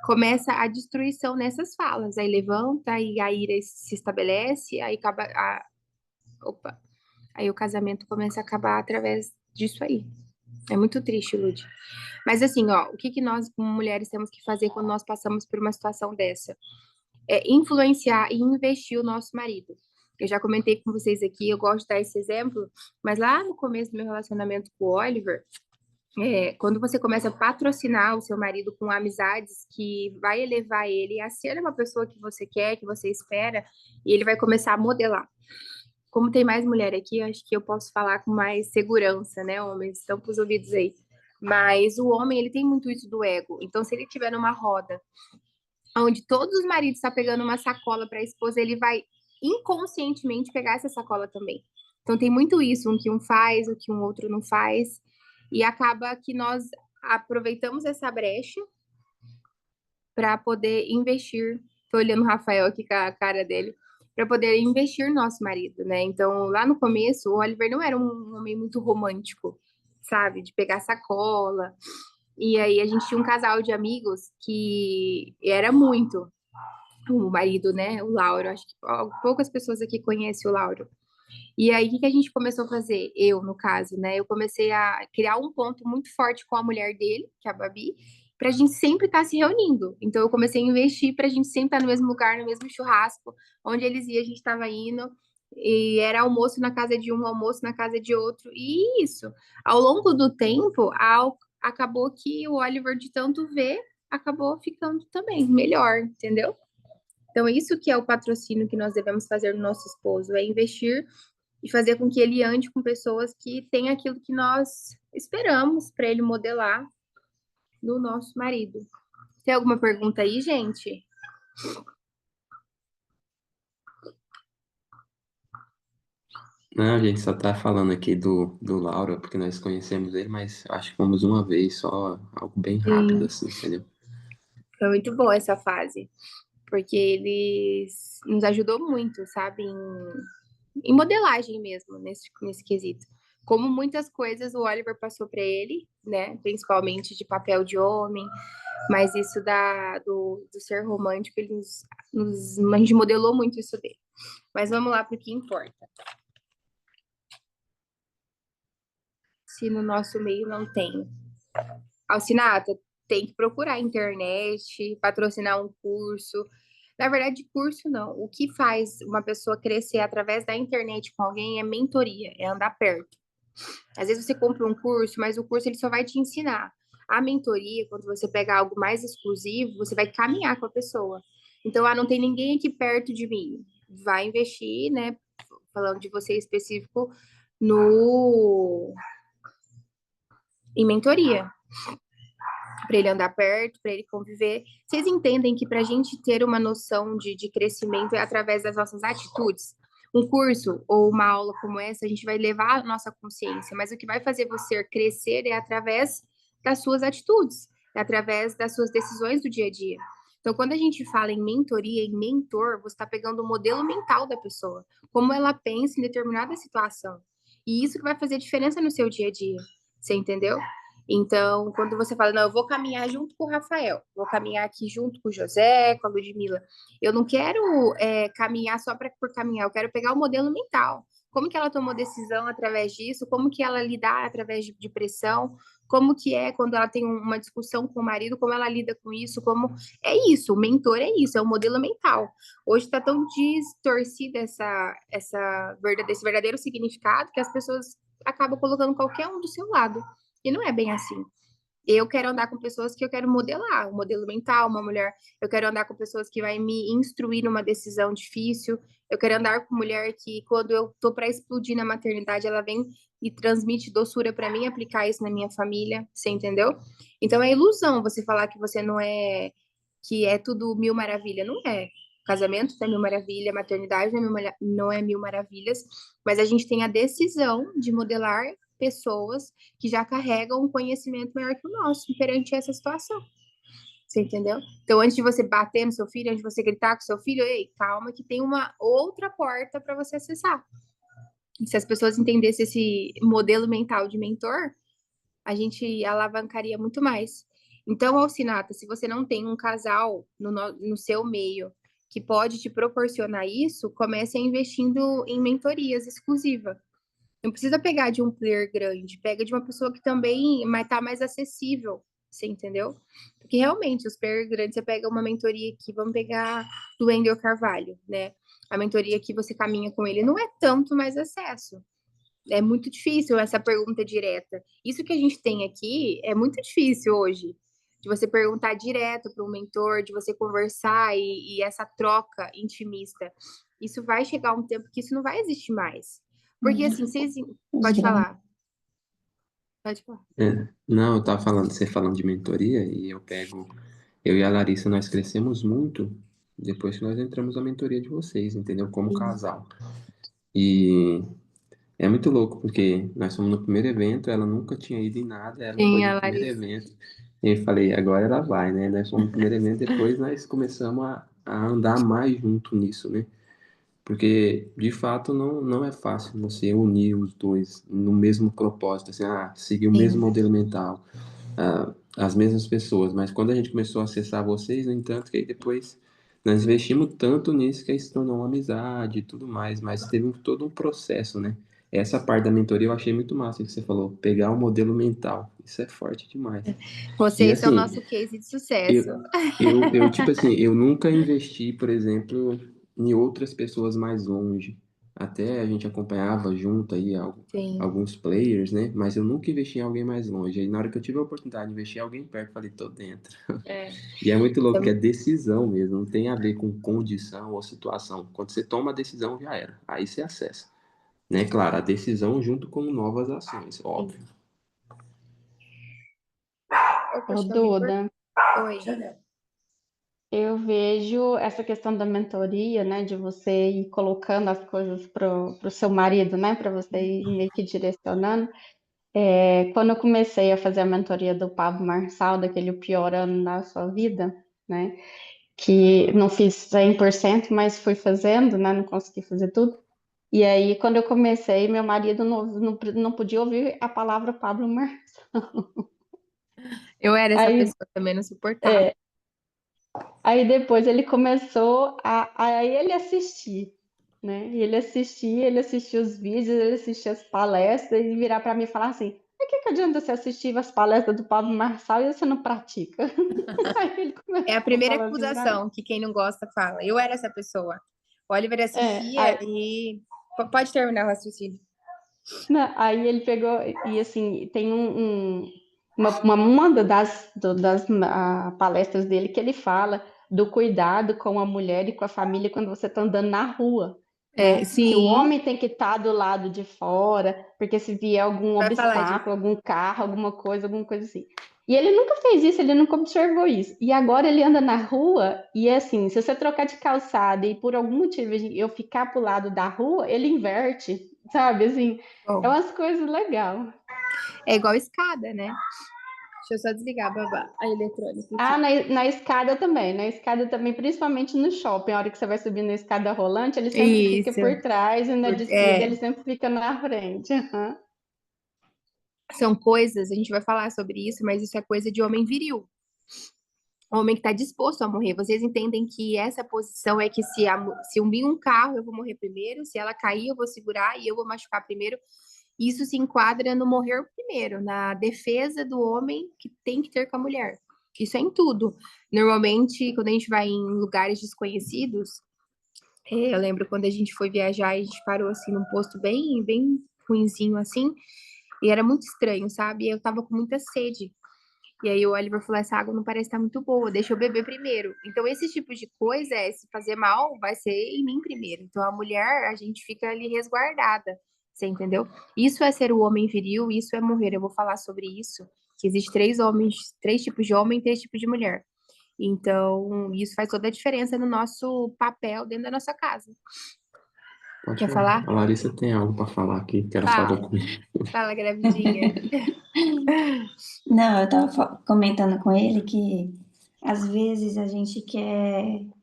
começa a destruição nessas falas, aí levanta e a ira se estabelece, aí acaba opa, aí o casamento começa a acabar através disso aí. É muito triste, Lud. Mas assim, ó, o que que nós, como mulheres, temos que fazer quando nós passamos por uma situação dessa? É influenciar e investir o nosso marido. Eu já comentei com vocês aqui, eu gosto de dar esse exemplo, mas lá no começo do meu relacionamento com o Oliver, quando você começa a patrocinar o seu marido com amizades que vai elevar ele a ser uma pessoa que você quer, que você espera, e ele vai começar a modelar. Como tem mais mulher aqui, acho que eu posso falar com mais segurança, né, homens? Estão com os ouvidos aí. Mas o homem, ele tem muito isso do ego. Então, se ele estiver numa roda onde todos os maridos estão pegando uma sacola para a esposa, ele vai inconscientemente pegar essa sacola também. Então, tem muito isso, um que um faz, o que um outro não faz. E acaba que nós aproveitamos essa brecha para poder investir. Tô olhando o Rafael aqui com a cara dele, para poder investir no nosso marido, né? Então, lá no começo, o Oliver não era um homem muito romântico, sabe? De pegar sacola. E aí a gente tinha um casal de amigos que era muito o marido, né? O Lauro. Acho que poucas pessoas aqui conhecem o Lauro. E aí, o que que a gente começou a fazer? Eu, no caso, né? Eu comecei a criar um ponto muito forte com a mulher dele, que é a Babi, pra gente sempre estar se reunindo. Então, eu comecei a investir pra gente sempre estar no mesmo lugar, no mesmo churrasco, onde eles iam, a gente estava indo. E era almoço na casa de um, almoço na casa de outro. E isso, ao longo do tempo, acabou que o Oliver, de tanto ver, acabou ficando também melhor, entendeu? Então, isso que é o patrocínio que nós devemos fazer no nosso esposo, é investir e fazer com que ele ande com pessoas que têm aquilo que nós esperamos para ele modelar no nosso marido. Tem alguma pergunta aí, gente? Não, a gente só tá falando aqui do Laura, porque nós conhecemos ele, mas acho que fomos uma vez só, algo bem rápido, Sim, assim, entendeu? foi muito boa essa fase, porque eles nos ajudou muito, sabe, em modelagem mesmo, nesse quesito. Como muitas coisas o Oliver passou para ele, né, principalmente de papel de homem, mas isso do ser romântico, a gente modelou muito isso dele. Mas vamos lá para o que importa. Se no nosso meio não tem. Alcinata, tem que procurar a internet, patrocinar um curso. Na verdade, curso não. O que faz uma pessoa crescer através da internet com alguém é mentoria, é andar perto. Às vezes você compra um curso, mas o curso ele só vai te ensinar. A mentoria, quando você pega algo mais exclusivo, você vai caminhar com a pessoa. Então, não tem ninguém aqui perto de mim. Vai investir, né? Falando de você específico, no em mentoria, para ele andar perto, para ele conviver. Vocês entendem que para a gente ter uma noção de crescimento é através das nossas atitudes? Um curso ou uma aula como essa, a gente vai levar a nossa consciência, mas o que vai fazer você crescer é através das suas atitudes, é através das suas decisões do dia a dia. Então, quando a gente fala em mentoria, em mentor, você está pegando o modelo mental da pessoa, como ela pensa em determinada situação. E isso que vai fazer diferença no seu dia a dia. Você entendeu? Então, quando você fala, não, eu vou caminhar junto com o Rafael, vou caminhar aqui junto com o José, com a Ludmilla, eu não quero caminhar só por caminhar, eu quero pegar o modelo mental. Como que ela tomou decisão através disso? Como que ela lidar através de pressão? Como que é quando ela tem uma discussão com o marido? Como ela lida com isso? Como é isso? O mentor é isso, é o modelo mental. Hoje está tão distorcida esse verdadeiro significado que as pessoas acabam colocando qualquer um do seu lado. E não é bem assim. Eu quero andar com pessoas que eu quero modelar, um modelo mental, uma mulher. Eu quero andar com pessoas que vai me instruir numa decisão difícil. Eu quero andar com mulher que, quando eu tô para explodir na maternidade, ela vem e transmite doçura para mim aplicar isso na minha família. Você entendeu? Então é ilusão você falar que você não é, que é tudo mil maravilha. Não é. Casamento não é mil maravilha, maternidade não é mil maravilhas, mas a gente tem a decisão de modelar pessoas que já carregam um conhecimento maior que o nosso perante essa situação. Você entendeu? Então, antes de você bater no seu filho, antes de você gritar com seu filho, ei, calma, que tem uma outra porta para você acessar. E se as pessoas entendessem esse modelo mental de mentor, a gente alavancaria muito mais. Então, Alcinata, se você não tem um casal no seu meio que pode te proporcionar isso, comece a investindo em mentorias exclusivas. Não precisa pegar de um player grande, pega de uma pessoa que também tá mais acessível, você entendeu? Porque realmente, os players grandes, você pega uma mentoria que vamos pegar do Wendel Carvalho, né? A mentoria que você caminha com ele não é tanto mais acesso. É muito difícil essa pergunta direta. Isso que a gente tem aqui é muito difícil hoje. De você perguntar direto para um mentor, de você conversar e essa troca intimista. Isso vai chegar um tempo que isso não vai existir mais. Porque assim, vocês. Pode falar. Pode falar. Não, eu tava falando, você falando de mentoria, e eu e a Larissa, nós crescemos muito depois que nós entramos na mentoria de vocês, entendeu? Como Sim, casal. E é muito louco, porque nós fomos no primeiro evento, ela nunca tinha ido em nada, ela foi sim, no a primeiro Larissa. evento. E eu falei, agora ela vai, né? Nós fomos no primeiro evento, depois nós começamos a andar mais junto nisso, né? Porque, de fato, não é fácil você unir os dois no mesmo propósito, assim, seguir o mesmo Sim. modelo mental, as mesmas pessoas. Mas quando a gente começou a acessar vocês, no entanto, que aí depois nós investimos tanto nisso que aí se tornou uma amizade e tudo mais, mas teve todo um processo, né? Essa parte da mentoria eu achei muito massa que você falou, pegar o modelo mental. Isso é forte demais. E Vocês são assim, nosso case de sucesso. eu, tipo assim, eu nunca investi, por exemplo, em outras pessoas mais longe. Até a gente acompanhava junto aí Sim. alguns players, né? Mas eu nunca investi em alguém mais longe. Aí na hora que eu tive a oportunidade de investir em alguém perto, eu falei, tô dentro. É. E é muito louco que é decisão mesmo, não tem a ver com condição ou situação. Quando você toma a decisão, já era. Aí você acessa. Né? Claro, a decisão junto com novas ações, Sim. óbvio. Ô, acho que alguém Duda, Oi. eu vejo essa questão da mentoria, né, de você ir colocando as coisas pro seu marido, né, para você ir meio que direcionando. Quando eu comecei a fazer a mentoria do Pablo Marçal, daquele O Pior Ano da Sua Vida, né, que não fiz 100%, mas fui fazendo, né, não consegui fazer tudo. E aí, quando eu comecei, meu marido não podia ouvir a palavra Pablo Marçal. Eu era essa Aí, pessoa também, não suportava. é, aí depois ele começou a ele assistir, né? E ele assistia os vídeos, ele assistia as palestras e virar para mim e falar assim: "Mas que adianta você assistir as palestras do Pablo Marçal e você não pratica?" Aí ele É a começou a primeira falar assim para mim. acusação que quem não gosta fala. Eu era essa pessoa. O Oliver assistia Aí, e. Pode terminar o raciocínio. né, aí ele pegou e assim, tem uma das palestras dele que ele fala do cuidado com a mulher e com a família quando você está andando na rua, É, né? Que o sim, homem tem que estar do lado de fora, porque se vier algum vai falar disso. obstáculo, algum carro, alguma coisa assim. E ele nunca fez isso, ele nunca observou isso. E agora ele anda na rua e é assim, se você trocar de calçada e por algum motivo eu ficar pro lado da rua, ele inverte, sabe? Assim, é Bom, umas coisas legais. é igual escada, né? Deixa eu só desligar, babá, a eletrônica Ah, aqui. na escada também, principalmente no shopping, a hora que você vai subir na escada rolante, ele sempre fica Isso. por trás e na descida É, ele sempre fica na frente. Aham. são coisas, a gente vai falar sobre isso, mas isso é coisa de homem viril. Homem que está disposto a morrer. Vocês entendem que essa posição é que se vir um carro, eu vou morrer primeiro, se ela cair, eu vou segurar e eu vou machucar primeiro. Isso se enquadra no morrer primeiro, na defesa do homem que tem que ter com a mulher. Isso é em tudo. Normalmente, quando a gente vai em lugares desconhecidos, eu lembro quando a gente foi viajar, a gente parou assim num posto bem ruinzinho assim, e era muito estranho, sabe? Eu tava com muita sede. E aí o Oliver falou: essa água não parece estar muito boa, deixa eu beber primeiro. Então, esse tipo de coisa, se fazer mal, vai ser em mim primeiro. Então, a mulher, a gente fica ali resguardada, você entendeu? Isso é ser o homem viril, isso é morrer. Eu vou falar sobre isso, que existe três homens, três tipos de homem e três tipos de mulher. Então, isso faz toda a diferença no nosso papel dentro da nossa casa. Pode Quer falar. falar? A Larissa tem algo para falar aqui, que ela falou Fala, comigo. fala, gravidinha. Não, eu estava comentando com ele que às vezes a gente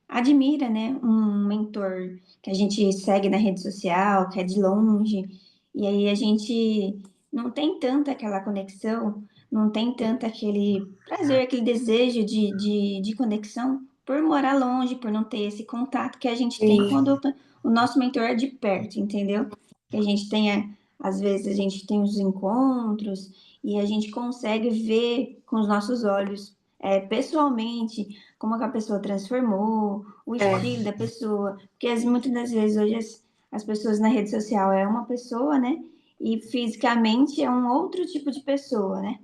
admira, né, um mentor que a gente segue na rede social, que é de longe, e aí a gente não tem tanta aquela conexão, não tem tanto aquele prazer, aquele desejo de conexão por morar longe, por não ter esse contato que a gente tem Sim. quando o nosso mentor é de perto, entendeu? Que a gente tenha, às vezes a gente tem os encontros e a gente consegue ver com os nossos olhos, pessoalmente, como que a pessoa transformou, o estilo da pessoa, porque muitas das vezes hoje as pessoas na rede social é uma pessoa, né? E fisicamente é um outro tipo de pessoa, né?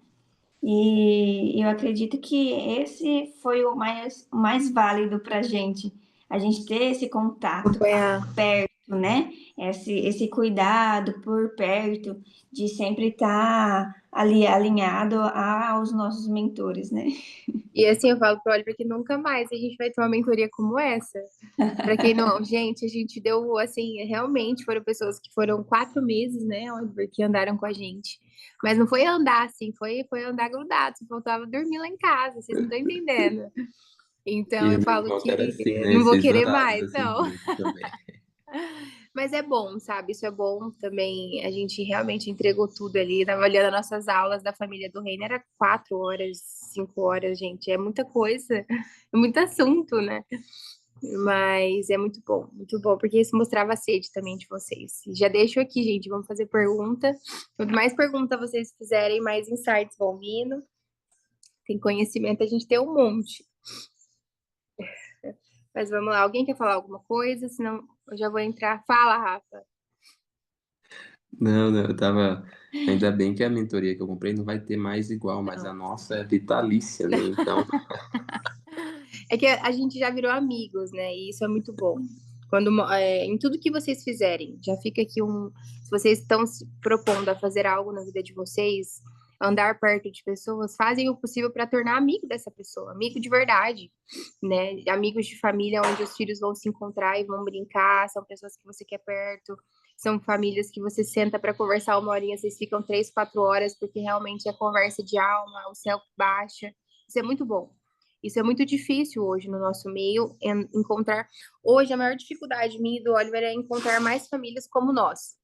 E eu acredito que esse foi o mais válido para a gente ter esse contato Acompanhar. perto, né? Esse cuidado por perto, de sempre estar ali alinhado aos nossos mentores, né? E assim, eu falo pro Oliver que nunca mais a gente vai ter uma mentoria como essa. Pra quem não, gente, a gente deu, assim, realmente foram pessoas que foram 4 meses, né, Oliver, que andaram com a gente. Mas não foi andar assim, foi andar grudado, só faltava dormir lá em casa, vocês não estão entendendo. Então E eu o meu falo encontro era que assim, não vou nesses querer horários, mais, assim, não. comigo também. Mas é bom, sabe? Isso é bom também. A gente realmente entregou tudo ali. Tava olhando as nossas aulas da família do Reino, era 4 horas, 5 horas, gente. É muita coisa, é muito assunto, né? Mas é muito bom, porque isso mostrava a sede também de vocês. E já deixo aqui, gente, vamos fazer pergunta. Quanto mais pergunta vocês fizerem, mais insights vão vindo. Tem conhecimento, a gente tem um monte. Mas vamos lá, alguém quer falar alguma coisa? Senão eu já vou entrar. Fala, Rafa. Não, não, eu tava. Ainda bem que a mentoria que eu comprei não vai ter mais igual, mas a Não. nossa é vitalícia, né? Então, É que a gente já virou amigos, né? E isso é muito bom. Em tudo que vocês fizerem, já fica aqui um. Se vocês estão se propondo a fazer algo na vida de vocês, andar perto de pessoas, fazem o possível para tornar amigo dessa pessoa, amigo de verdade, né? Amigos de família onde os filhos vão se encontrar e vão brincar, são pessoas que você quer perto, são famílias que você senta para conversar uma horinha, vocês ficam 3, 4 horas, porque realmente é conversa de alma, o céu baixa. Isso é muito bom. Isso é muito difícil hoje no nosso meio, encontrar... Hoje, a maior dificuldade minha e do Oliver é encontrar mais famílias como nós.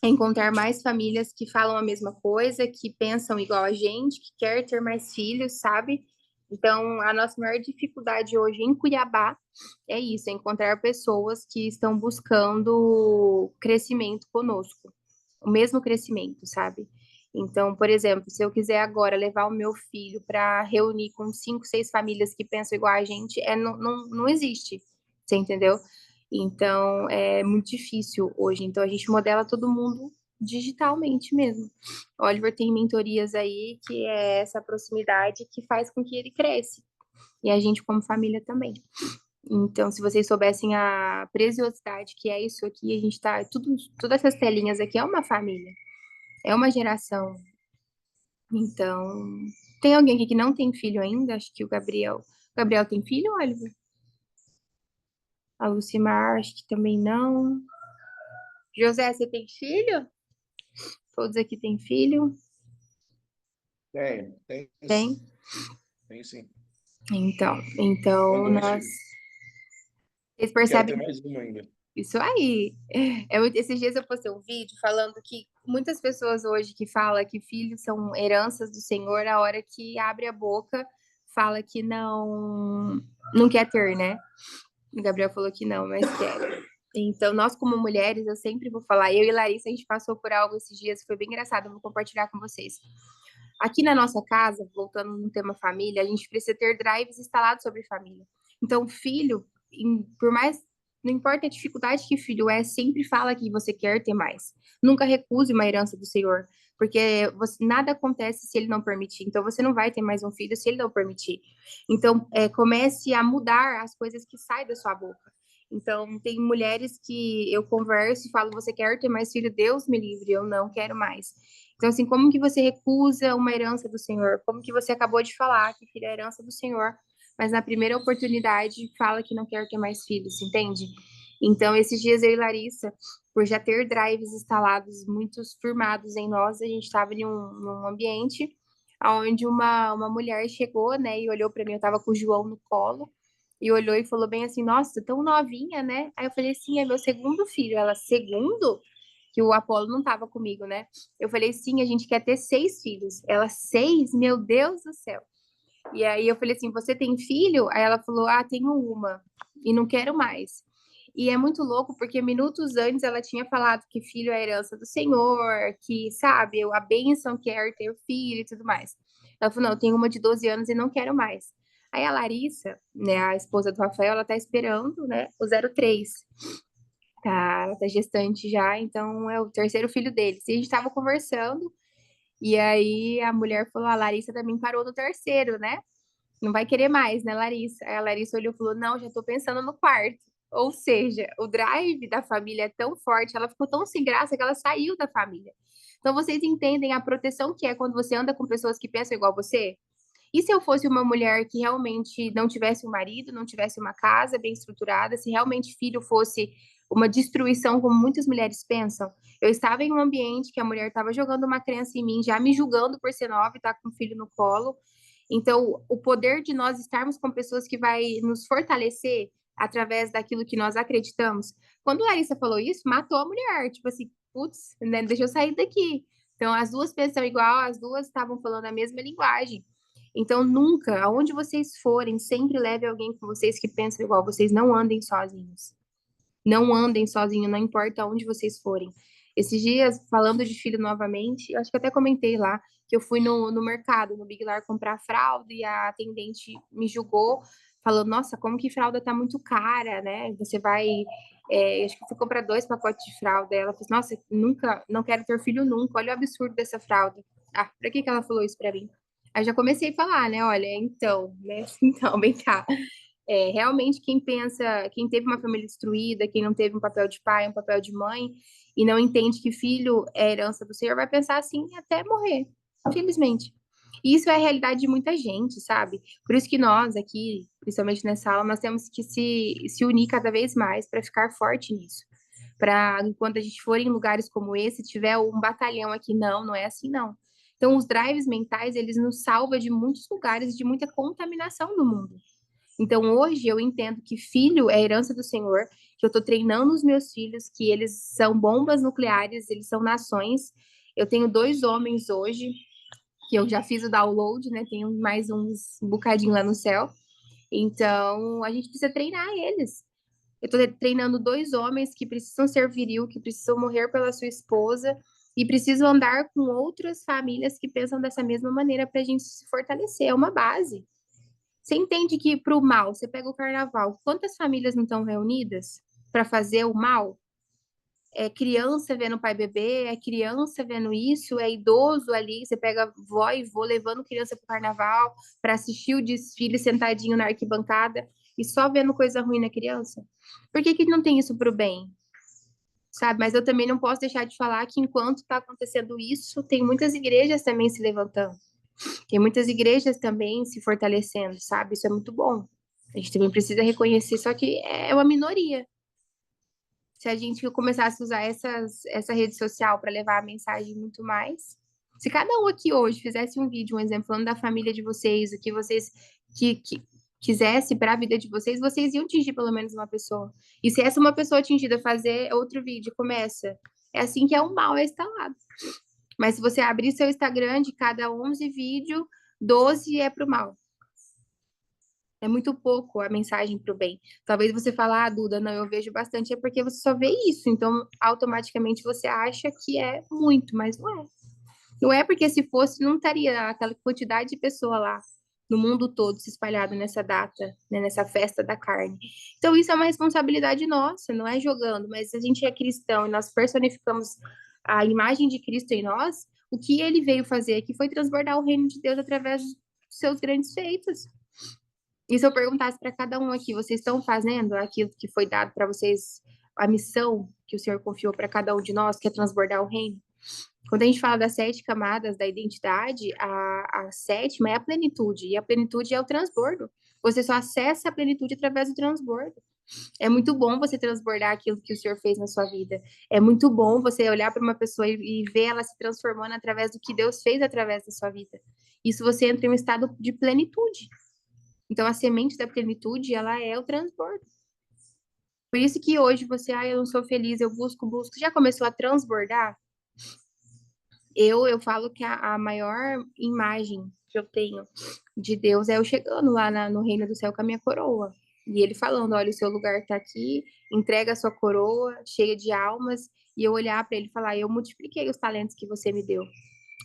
É encontrar mais famílias que falam a mesma coisa, que pensam igual a gente, que quer ter mais filhos, sabe? Então, a nossa maior dificuldade hoje em Cuiabá é isso, é encontrar pessoas que estão buscando crescimento conosco, o mesmo crescimento, sabe? Então, por exemplo, se eu quiser agora levar o meu filho para reunir com 5, 6 famílias que pensam igual a gente, não existe, você entendeu? Então, é muito difícil hoje. Então, a gente modela todo mundo digitalmente mesmo. O Oliver tem mentorias aí, que é essa proximidade que faz com que ele cresça. E a gente como família também. Então, se vocês soubessem a preciosidade que é isso aqui, a gente tá... todas essas telinhas aqui é uma família. É uma geração. Então, tem alguém aqui que não tem filho ainda? Acho que o Gabriel. O Gabriel tem filho, Oliver? A Lucimar, acho que também não. José, você tem filho? Todos aqui têm filho? Tem Tem? sim. Então Tem dois nós... filhos. Vocês Quero percebem ter mais uma ainda. isso aí. Esses dias eu postei um vídeo falando que muitas pessoas hoje que falam que filhos são heranças do Senhor, a hora que abre a boca, fala que não quer ter, né? O Gabriel falou que não, mas quer. Então, nós como mulheres, eu sempre vou falar, eu e Larissa, a gente passou por algo esses dias, foi bem engraçado, eu vou compartilhar com vocês. Aqui na nossa casa, voltando no tema família, a gente precisa ter drives instalados sobre família. Então, filho, por mais... Não importa a dificuldade que filho é, sempre fala que você quer ter mais. Nunca recuse uma herança do Senhor, porque nada acontece se ele não permitir. Então, você não vai ter mais um filho se ele não permitir. Então, comece a mudar as coisas que saem da sua boca. Então, tem mulheres que eu converso e falo, você quer ter mais filho? Deus me livre, eu não quero mais. Então, assim, como que você recusa uma herança do Senhor? Como que você acabou de falar que filho é herança do Senhor, mas na primeira oportunidade fala que não quer ter mais filhos, entende? Então, esses dias eu e Larissa, por já ter drives instalados, muitos firmados em nós, a gente estava em num ambiente onde uma mulher chegou, né, e olhou para mim, eu estava com o João no colo, e olhou e falou bem assim, nossa, tão novinha, né? Aí eu falei, sim, é meu segundo filho. Ela, segundo? Que o Apolo não estava comigo, né? Eu falei, sim, a gente quer ter 6 filhos. Ela, 6? Meu Deus do céu. E aí eu falei assim, você tem filho? Aí ela falou, tenho uma e não quero mais. E é muito louco porque minutos antes ela tinha falado que filho é a herança do Senhor, que, sabe, a bênção que é ter filho e tudo mais. Ela falou, não, eu tenho uma de 12 anos e não quero mais. Aí a Larissa, né, a esposa do Rafael, ela tá esperando, né, o 03. Ela tá gestante já, então é o terceiro filho deles. E a gente tava conversando, e aí a mulher falou, a Larissa também parou no terceiro, né? Não vai querer mais, né, Larissa? Aí a Larissa olhou e falou, não, já tô pensando no quarto. Ou seja, o drive da família é tão forte, ela ficou tão sem graça que ela saiu da família. Então vocês entendem a proteção que é quando você anda com pessoas que pensam igual você? E se eu fosse uma mulher que realmente não tivesse um marido, não tivesse uma casa bem estruturada, se realmente filho fosse uma destruição, como muitas mulheres pensam? Eu estava em um ambiente que a mulher estava jogando uma criança em mim, já me julgando por ser nova e estar com um filho no colo. Então, o poder de nós estarmos com pessoas que vai nos fortalecer através daquilo que nós acreditamos. Quando a Larissa falou isso, matou a mulher. Tipo assim, putz, né, deixa eu sair daqui. Então, as duas pensam igual, as duas estavam falando a mesma linguagem. Então, nunca, aonde vocês forem, sempre leve alguém com vocês que pensa igual. Vocês não andem sozinhos. Não andem sozinhos, não importa aonde vocês forem. Esses dias, falando de filho novamente, eu acho que até comentei lá, que eu fui no mercado, no Big Lar, comprar fralda e a atendente me julgou, falando, nossa, como que fralda tá muito cara, né? Você vai... acho que eu fui comprar 2 pacotes de fralda. Ela falou, nossa, nunca, não quero ter filho nunca, olha o absurdo dessa fralda. Pra que ela falou isso pra mim? Aí já comecei a falar, né? Olha, então, né? Então, vem cá. Realmente, quem pensa, quem teve uma família destruída, quem não teve um papel de pai, um papel de mãe, e não entende que filho é herança do Senhor, vai pensar assim até morrer. Infelizmente. E isso é a realidade de muita gente, sabe? Por isso que nós aqui, principalmente nessa aula, nós temos que se unir cada vez mais para ficar forte nisso. Para, enquanto a gente for em lugares como esse, tiver um batalhão aqui, não é assim, não. Então, os drives mentais, eles nos salvam de muitos lugares, de muita contaminação no mundo. Então, hoje, eu entendo que filho é herança do Senhor, que eu estou treinando os meus filhos, que eles são bombas nucleares, eles são nações. Eu tenho 2 homens hoje, que eu já fiz o download, né? Tenho mais uns bocadinho lá no céu. Então, a gente precisa treinar eles. Eu tô treinando 2 homens que precisam ser viril, que precisam morrer pela sua esposa e precisam andar com outras famílias que pensam dessa mesma maneira para a gente se fortalecer. É uma base. Você entende que para o mal, você pega o carnaval, quantas famílias não estão reunidas para fazer o mal? É criança vendo o pai beber, é criança vendo isso, é idoso ali, você pega vó e vô levando criança para o carnaval para assistir o desfile sentadinho na arquibancada e só vendo coisa ruim na criança. Por que que não tem isso para o bem? Sabe? Mas eu também não posso deixar de falar que enquanto está acontecendo isso, tem muitas igrejas também se levantando. Tem muitas igrejas também se fortalecendo, sabe? Isso é muito bom. A gente também precisa reconhecer, só que é uma minoria. Se a gente começasse a usar essa rede social para levar a mensagem muito mais. Se cada um aqui hoje fizesse um vídeo, um exemplo, falando da família de vocês, o que vocês que quisesse para a vida de vocês, vocês iam atingir pelo menos uma pessoa. E se essa uma pessoa atingida fazer outro vídeo, começa. É assim que é o mal é instalado. Mas se você abrir seu Instagram, de cada 11 vídeos, 12 é pro mal. É muito pouco a mensagem pro bem. Talvez você fale, Duda, não, eu vejo bastante, é porque você só vê isso. Então, automaticamente você acha que é muito, mas não é. Não é porque se fosse, não estaria aquela quantidade de pessoa lá no mundo todo se espalhado nessa data, né, nessa festa da carne. Então, isso é uma responsabilidade nossa, não é jogando, mas se a gente é cristão e nós personificamos a imagem de Cristo em nós, o que ele veio fazer aqui foi transbordar o reino de Deus através dos seus grandes feitos. E se eu perguntasse para cada um aqui, vocês estão fazendo aquilo que foi dado para vocês, a missão que o Senhor confiou para cada um de nós, que é transbordar o reino? Quando a gente fala das 7 camadas da identidade, a 7ª é a plenitude, e a plenitude é o transbordo. Você só acessa a plenitude através do transbordo. É muito bom você transbordar aquilo que o Senhor fez na sua vida. É muito bom você olhar para uma pessoa e ver ela se transformando através do que Deus fez através da sua vida. Isso você entra em um estado de plenitude. Então, a semente da plenitude, ela é o transbordo. Por isso que hoje você, eu não sou feliz, eu busco. Já começou a transbordar? Eu falo que a maior imagem que eu tenho de Deus é eu chegando lá no reino do céu com a minha coroa. E ele falando, olha, o seu lugar está aqui, entrega a sua coroa, cheia de almas, e eu olhar para ele e falar, eu multipliquei os talentos que você me deu.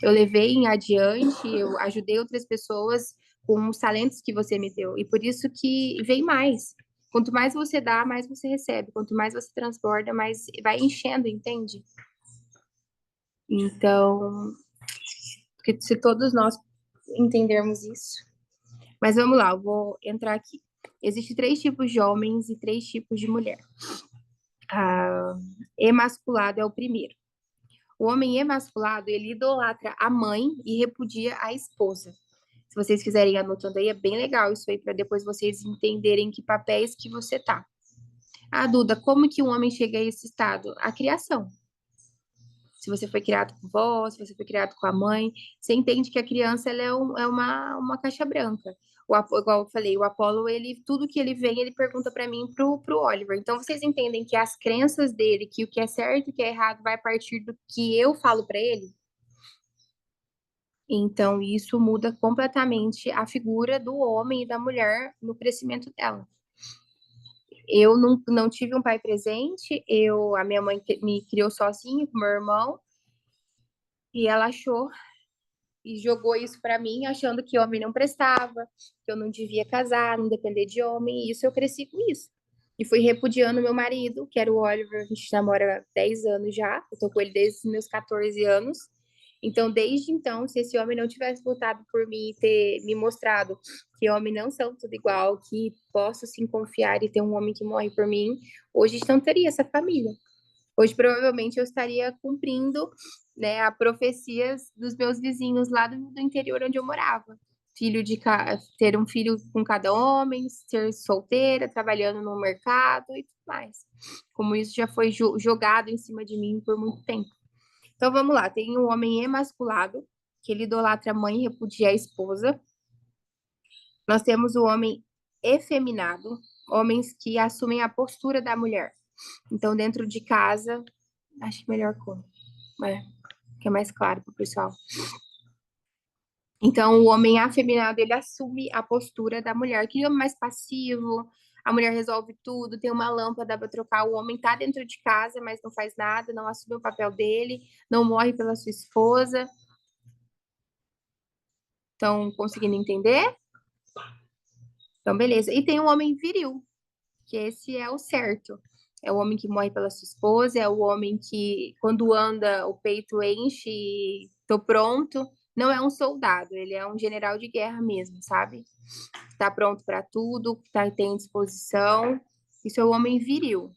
Eu levei em adiante, eu ajudei outras pessoas com os talentos que você me deu. E por isso que vem mais. Quanto mais você dá, mais você recebe. Quanto mais você transborda, mais vai enchendo, entende? Então, porque se todos nós entendermos isso. Mas vamos lá, eu vou entrar aqui. Existem 3 tipos de homens e 3 tipos de mulher. Emasculado é o primeiro. O homem emasculado, ele idolatra a mãe e repudia a esposa. Se vocês quiserem anotando aí, é bem legal isso aí, para depois vocês entenderem que papéis que você tá. Duda, como que um homem chega a esse estado? A criação. Se você foi criado com vó, se você foi criado com a mãe, você entende que a criança ela é uma caixa branca. Igual eu falei, o Apolo, tudo que ele vem, ele pergunta para mim, pro Oliver. Então, vocês entendem que as crenças dele, que o que é certo e o que é errado vai partir do que eu falo para ele? Então, isso muda completamente a figura do homem e da mulher no crescimento dela. Eu não tive um pai presente, a minha mãe me criou sozinha com meu irmão, e ela achou e jogou isso para mim, achando que homem não prestava, que eu não devia casar, não depender de homem, e isso eu cresci com isso. E fui repudiando meu marido, que era o Oliver, a gente namora há 10 anos já, eu tô com ele desde os meus 14 anos. Então, desde então, se esse homem não tivesse lutado por mim e ter me mostrado que homens não são tudo igual, que posso sim confiar e ter um homem que morre por mim, hoje não teria essa família. Hoje, provavelmente, eu estaria cumprindo, né, a profecias dos meus vizinhos lá do interior onde eu morava. Ter um filho com cada homem, ser solteira, trabalhando no mercado e tudo mais. Como isso já foi jogado em cima de mim por muito tempo. Então, vamos lá. Tem um homem emasculado, que ele idolatra a mãe e repudia a esposa. Nós temos o homem efeminado, homens que assumem a postura da mulher. Então, dentro de casa, acho melhor cor, que é mais claro para o pessoal. Então, o homem afeminado, ele assume a postura da mulher, que é mais passivo, a mulher resolve tudo, tem uma lâmpada para trocar, o homem tá dentro de casa, mas não faz nada, não assume o papel dele, não morre pela sua esposa. Estão conseguindo entender? Então, beleza. E tem o homem viril, que esse é o certo. É o homem que morre pela sua esposa, é o homem que, quando anda, o peito enche e tô pronto. Não é um soldado, ele é um general de guerra mesmo, sabe? Tá pronto para tudo, tem disposição. Isso é o homem viril.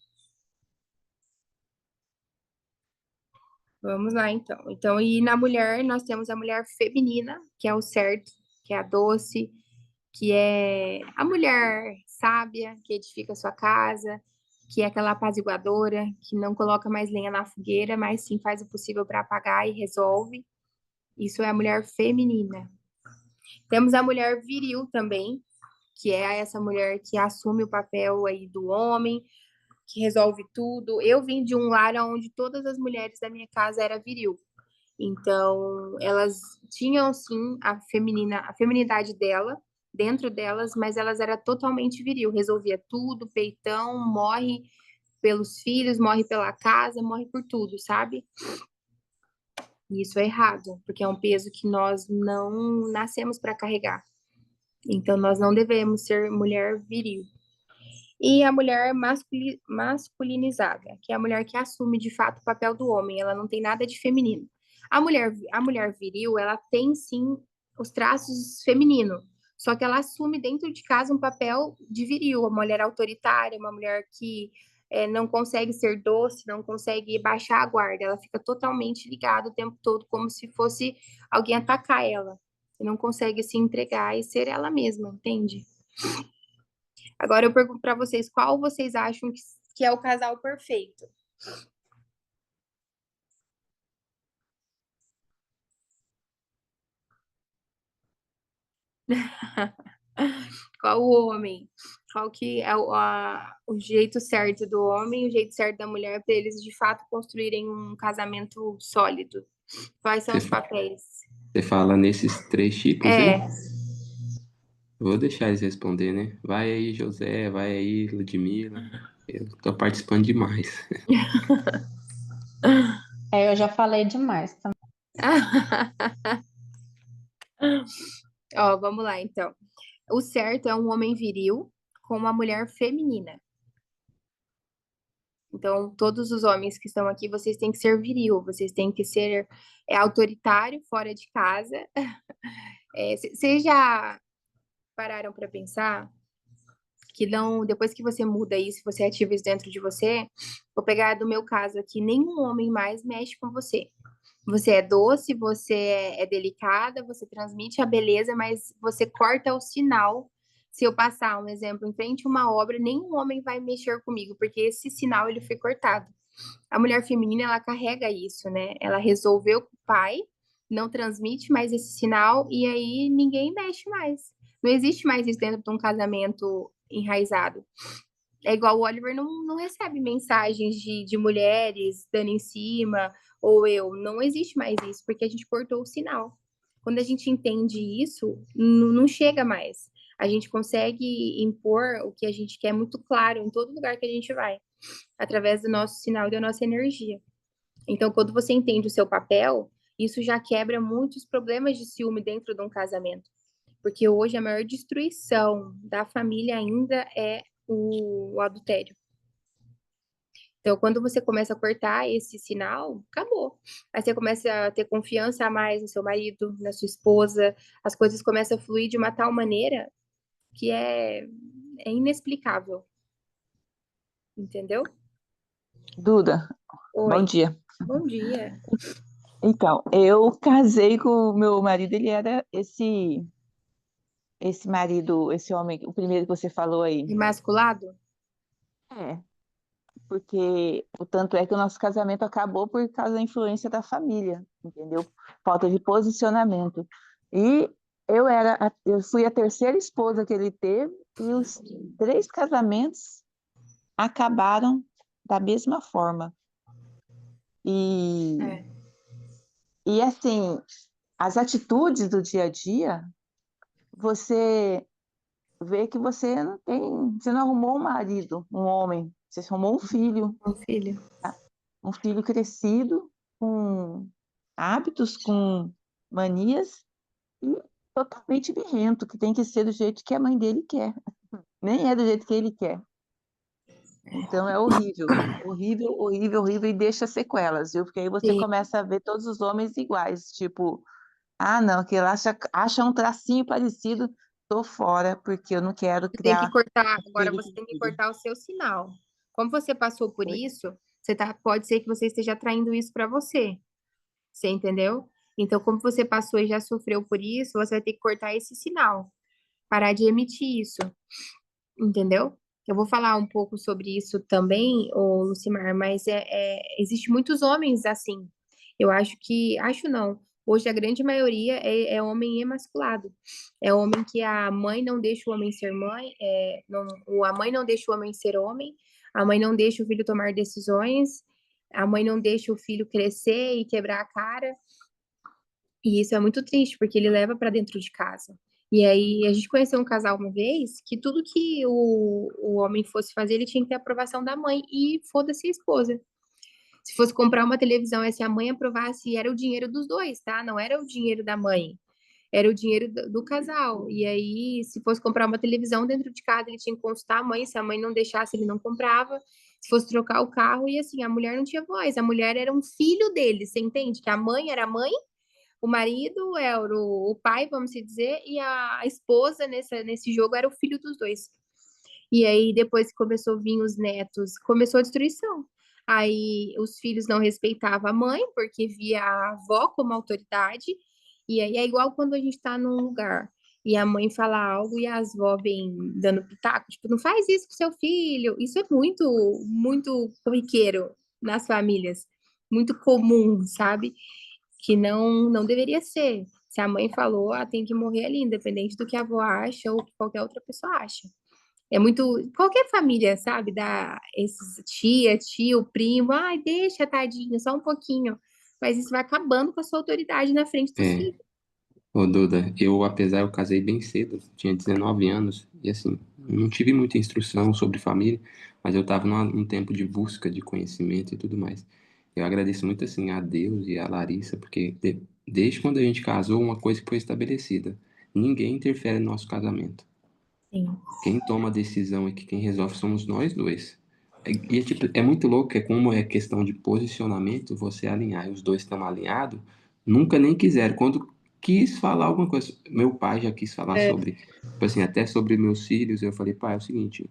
Vamos lá, então. Então, e na mulher, nós temos a mulher feminina, que é o certo, que é a doce, que é a mulher sábia, que edifica a sua casa, que é aquela apaziguadora, que não coloca mais lenha na fogueira, mas sim faz o possível para apagar e resolve. Isso é a mulher feminina. Temos a mulher viril também, que é essa mulher que assume o papel aí do homem, que resolve tudo. Eu vim de um lar onde todas as mulheres da minha casa eram viril. Então, elas tinham sim a feminidade dela, dentro delas, mas elas eram totalmente viril, resolvia tudo, peitão, morre pelos filhos, morre pela casa, morre por tudo, sabe? E isso é errado, porque é um peso que nós não nascemos para carregar. Então, nós não devemos ser mulher viril. E a mulher masculinizada, que é a mulher que assume de fato o papel do homem, ela não tem nada de feminino. A mulher viril, ela tem sim os traços femininos, só que ela assume dentro de casa um papel de viril, uma mulher autoritária, uma mulher que não consegue ser doce, não consegue baixar a guarda, ela fica totalmente ligada o tempo todo, como se fosse alguém atacar ela, e não consegue se entregar e ser ela mesma, entende? Agora eu pergunto para vocês, qual vocês acham que é o casal perfeito? Qual o homem? Qual que é o jeito certo do homem e o jeito certo da mulher para eles de fato construírem um casamento sólido? Quais são os papéis? Você fala nesses 3 tipos aí? É, Eu vou deixar eles responder, né? Vai aí, José, vai aí, Ludmila. Eu tô participando demais. Eu já falei demais, tá? ó, vamos lá então. O certo é um homem viril com uma mulher feminina. Então, todos os homens que estão aqui, vocês têm que ser viril, vocês têm que ser autoritário fora de casa. Vocês já pararam para pensar que não, depois que você muda isso, você ativa isso dentro de você, vou pegar do meu caso aqui, nenhum homem mais mexe com você. Você é doce, você é delicada, você transmite a beleza, mas você corta o sinal. Se eu passar um exemplo em frente a uma obra, nenhum homem vai mexer comigo, porque esse sinal ele foi cortado. A mulher feminina, ela carrega isso, né? Ela resolveu com o pai, não transmite mais esse sinal, e aí ninguém mexe mais. Não existe mais isso dentro de um casamento enraizado. É igual o Oliver não recebe mensagens de mulheres dando em cima, ou eu. Não existe mais isso, porque a gente cortou o sinal. Quando a gente entende isso, não chega mais. A gente consegue impor o que a gente quer muito claro em todo lugar que a gente vai, através do nosso sinal e da nossa energia. Então, quando você entende o seu papel, isso já quebra muitos problemas de ciúme dentro de um casamento. Porque hoje a maior destruição da família ainda é o adultério. Então, quando você começa a cortar esse sinal, acabou. Aí você começa a ter confiança a mais no seu marido, na sua esposa, as coisas começam a fluir de uma tal maneira que é inexplicável. Entendeu? Duda, Bom Oi, dia. bom dia. Então, eu casei com o meu marido, ele era esse marido, esse homem, o primeiro que você falou aí. Imasculado? É, porque o tanto é que o nosso casamento acabou por causa da influência da família, entendeu? Falta de posicionamento. E eu fui a terceira esposa que ele teve e os 3 casamentos acabaram da mesma forma. E, É. e assim, as atitudes do dia a dia, você vê que você não arrumou um marido, um homem, você arrumou Um filho. um filho crescido, com hábitos, com manias e totalmente birrento, que tem que ser do jeito que a mãe dele quer, nem é do jeito que ele quer. Então é horrível, horrível, horrível, horrível, e deixa sequelas, viu? Porque aí você Sim. começa a ver todos os homens iguais, tipo, ah, não, que ele acha um tracinho parecido, tô fora, porque eu não quero Você tem que criar cortar, um agora filho você tem que sofrido. cortar o seu sinal. Como você passou por isso, pode ser que você esteja atraindo isso para você. Você entendeu? Então, como você passou e já sofreu por isso, você vai ter que cortar esse sinal, parar de emitir isso, entendeu? Eu vou falar um pouco sobre isso também, ô Lucimar, mas existe muitos homens assim. Eu acho não. Hoje a grande maioria é homem emasculado. É homem que a mãe não deixa o homem ser mãe, a mãe não deixa o homem ser homem, a mãe não deixa o filho tomar decisões, a mãe não deixa o filho crescer e quebrar a cara. E isso é muito triste, porque ele leva para dentro de casa. E aí, a gente conheceu um casal uma vez que tudo que o homem fosse fazer, ele tinha que ter a aprovação da mãe e foda-se a esposa. Se fosse comprar uma televisão, se a mãe aprovasse, era o dinheiro dos dois, tá? Não era o dinheiro da mãe, era o dinheiro do casal. E aí, se fosse comprar uma televisão dentro de casa, ele tinha que consultar a mãe, se a mãe não deixasse, ele não comprava. Se fosse trocar o carro, e assim, a mulher não tinha voz, a mulher era um filho dele, você entende? Que a mãe era a mãe, o marido era o pai, vamos dizer, e a esposa nesse jogo era o filho dos dois. E aí, depois que começou a vir os netos, começou a destruição. Aí, os filhos não respeitavam a mãe, porque via a avó como autoridade. E aí, é igual quando a gente tá num lugar e a mãe fala algo e as avó vem dando pitaco, tipo, não faz isso com seu filho. Isso é muito, muito corriqueiro nas famílias. Muito comum, sabe? Que não deveria ser. Se a mãe falou, tem que morrer ali, independente do que a avó acha ou que qualquer outra pessoa acha. É muito. Qualquer família, sabe? Da esses tia, tio, primo, ai, deixa, tadinho, só um pouquinho. Mas isso vai acabando com a sua autoridade na frente dos É, filhos. ô Duda, eu casei bem cedo, tinha 19 anos, e assim, não tive muita instrução sobre família, mas eu estava num tempo de busca de conhecimento e tudo mais. Eu agradeço muito, assim, a Deus e a Larissa, porque desde quando a gente casou, uma coisa que foi estabelecida: ninguém interfere no nosso casamento. Sim, Quem toma a decisão e que quem resolve somos nós dois. E tipo, é muito louco, é como é questão de posicionamento, você alinhar, e os dois estão alinhados, nunca nem quiseram. Quando quis falar alguma coisa, meu pai já quis falar é, sobre, tipo assim, até sobre meus filhos, eu falei, pai, é o seguinte,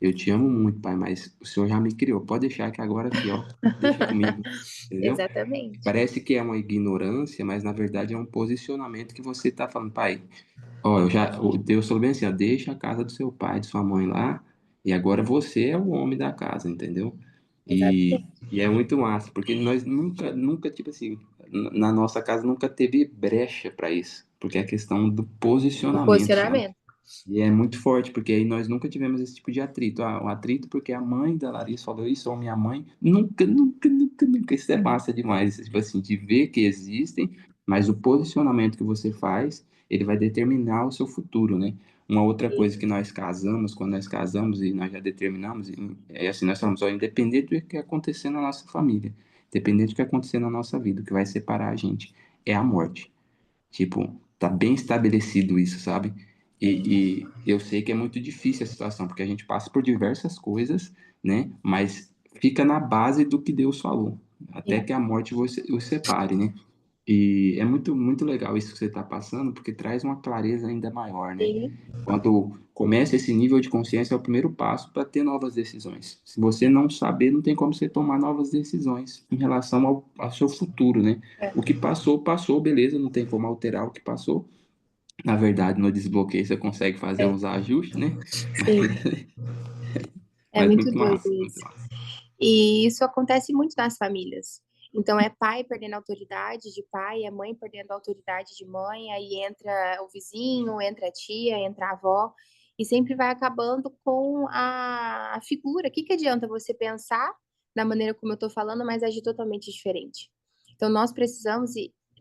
eu te amo muito, pai, mas o senhor já me criou, pode deixar que agora aqui, ó, deixa comigo, entendeu? exatamente. Parece que é uma ignorância, mas na verdade é um posicionamento que você tá falando, pai. Ó, o Deus falou bem assim, ó, deixa a casa do seu pai, de sua mãe lá, e agora você é o homem da casa, entendeu? E é muito massa, porque nós nunca, tipo assim, na nossa casa nunca teve brecha para isso, porque é questão do O posicionamento, sabe? posicionamento. E é muito forte, porque aí nós nunca tivemos esse tipo de atrito. Ah, um atrito porque a mãe da Larissa falou isso, ou minha mãe. Nunca, nunca, nunca, nunca. Isso é massa demais, tipo assim, de ver que existem, mas o posicionamento que você faz, ele vai determinar o seu futuro, né? Uma outra coisa que nós casamos, quando nós casamos e nós já determinamos, é assim, nós falamos, ó, independente do que acontecer na nossa família, independente do que acontecer na nossa vida, o que vai separar a gente é a morte. Tipo, tá bem estabelecido isso, sabe? E eu sei que é muito difícil a situação, porque a gente passa por diversas coisas, né? Mas fica na base do que Deus falou, até que a morte os separe, né? E é muito, muito legal isso que você está passando, porque traz uma clareza ainda maior, né? Sim, Quando começa esse nível de consciência, é o primeiro passo para ter novas decisões. Se você não saber, não tem como você tomar novas decisões em relação ao seu futuro, né? é, O que passou, passou, beleza, não tem como alterar o que passou. Na verdade, no desbloqueio você consegue fazer é, uns ajustes, né? sim. É Mas muito muito doido massa, muito isso. massa. E isso acontece muito nas famílias. Então, é pai perdendo a autoridade de pai, é mãe perdendo a autoridade de mãe, aí entra o vizinho, entra a tia, entra a avó, e sempre vai acabando com a figura. O que que adianta você pensar da maneira como eu estou falando, mas agir totalmente diferente? Então, nós precisamos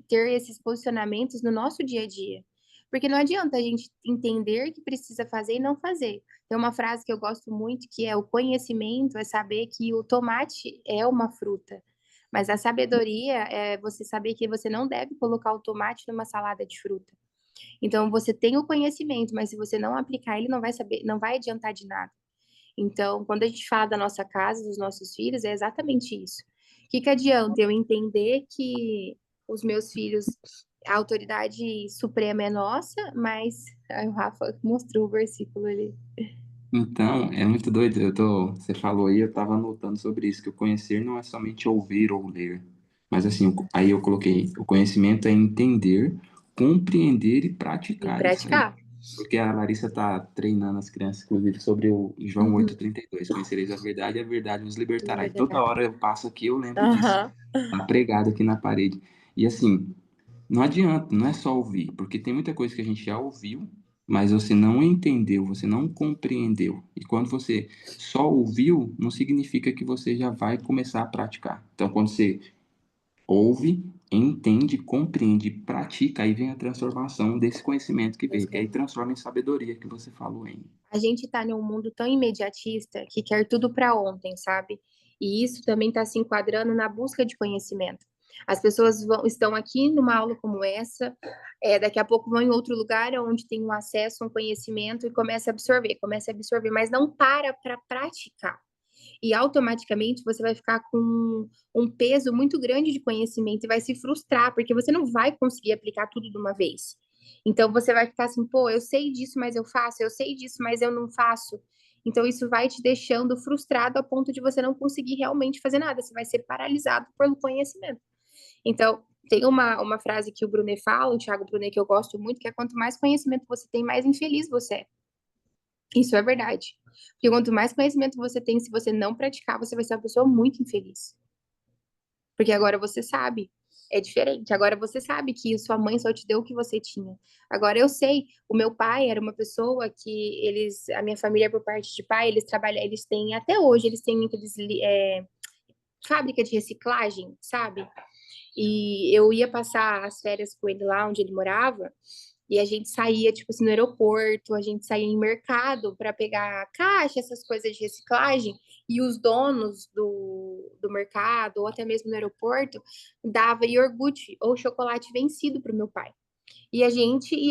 ter esses posicionamentos no nosso dia a dia. Porque não adianta a gente entender que precisa fazer e não fazer. Tem uma frase que eu gosto muito que é: o conhecimento é saber que o tomate é uma fruta, mas a sabedoria é você saber que você não deve colocar o tomate numa salada de fruta. Então você tem o conhecimento, mas se você não aplicar ele, não vai saber, não vai adiantar de nada. Então, quando a gente fala da nossa casa, dos nossos filhos, é exatamente isso. O que que adianta eu entender que os meus filhos, a autoridade suprema é nossa, mas aí o Rafa mostrou o versículo ali. Então, é muito doido. Você falou aí, eu estava anotando sobre isso, que o conhecer não é somente ouvir ou ler. Mas assim, aí eu coloquei, o conhecimento é entender, compreender e E praticar isso aí. praticar. Porque a Larissa está treinando as crianças, inclusive, sobre o João Uhum. 8,32. Conhecereis a verdade nos libertará. E toda Verdade. hora eu passo aqui, eu lembro disso. Aham. Tá pregado aqui na parede. E assim, não adianta, não é só ouvir, porque tem muita coisa que a gente já ouviu, mas você não entendeu, você não compreendeu. E quando você só ouviu, não significa que você já vai começar a praticar. Então, quando você ouve, entende, compreende, pratica, aí vem a transformação desse conhecimento que veio, que aí transforma em sabedoria que você falou aí. A gente está num mundo tão imediatista que quer tudo para ontem, sabe? E isso também está se enquadrando na busca de conhecimento. As pessoas estão aqui numa aula como essa, daqui a pouco vão em outro lugar onde tem um acesso, um conhecimento e começa a absorver, mas não para praticar. E automaticamente você vai ficar com um peso muito grande de conhecimento e vai se frustrar, porque você não vai conseguir aplicar tudo de uma vez. Então você vai ficar assim, pô, eu sei disso, mas eu faço, eu sei disso, mas eu não faço. Então isso vai te deixando frustrado a ponto de você não conseguir realmente fazer nada, você vai ser paralisado pelo conhecimento. Então, tem uma frase que o Brunet fala, o Thiago Brunet, que eu gosto muito, que é: quanto mais conhecimento você tem, mais infeliz você é. Isso é verdade. Porque quanto mais conhecimento você tem, se você não praticar, você vai ser uma pessoa muito infeliz. Porque agora você sabe. É diferente. Agora você sabe que sua mãe só te deu o que você tinha. Agora eu sei, o meu pai era uma pessoa que a minha família por parte de pai, eles trabalham, eles têm, até hoje, eles têm aqueles, fábrica de reciclagem, sabe? E eu ia passar as férias com ele lá onde ele morava, e a gente saía, tipo assim, no aeroporto, a gente saía em mercado para pegar caixa, essas coisas de reciclagem, e os donos do mercado, ou até mesmo no aeroporto, dava iogurte ou chocolate vencido pro meu pai. E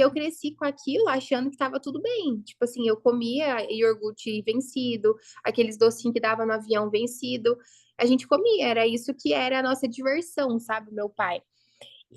eu cresci com aquilo achando que estava tudo bem. Tipo assim, eu comia iogurte vencido, aqueles docinhos que dava no avião vencido. A gente comia, era isso que era a nossa diversão, sabe, meu pai.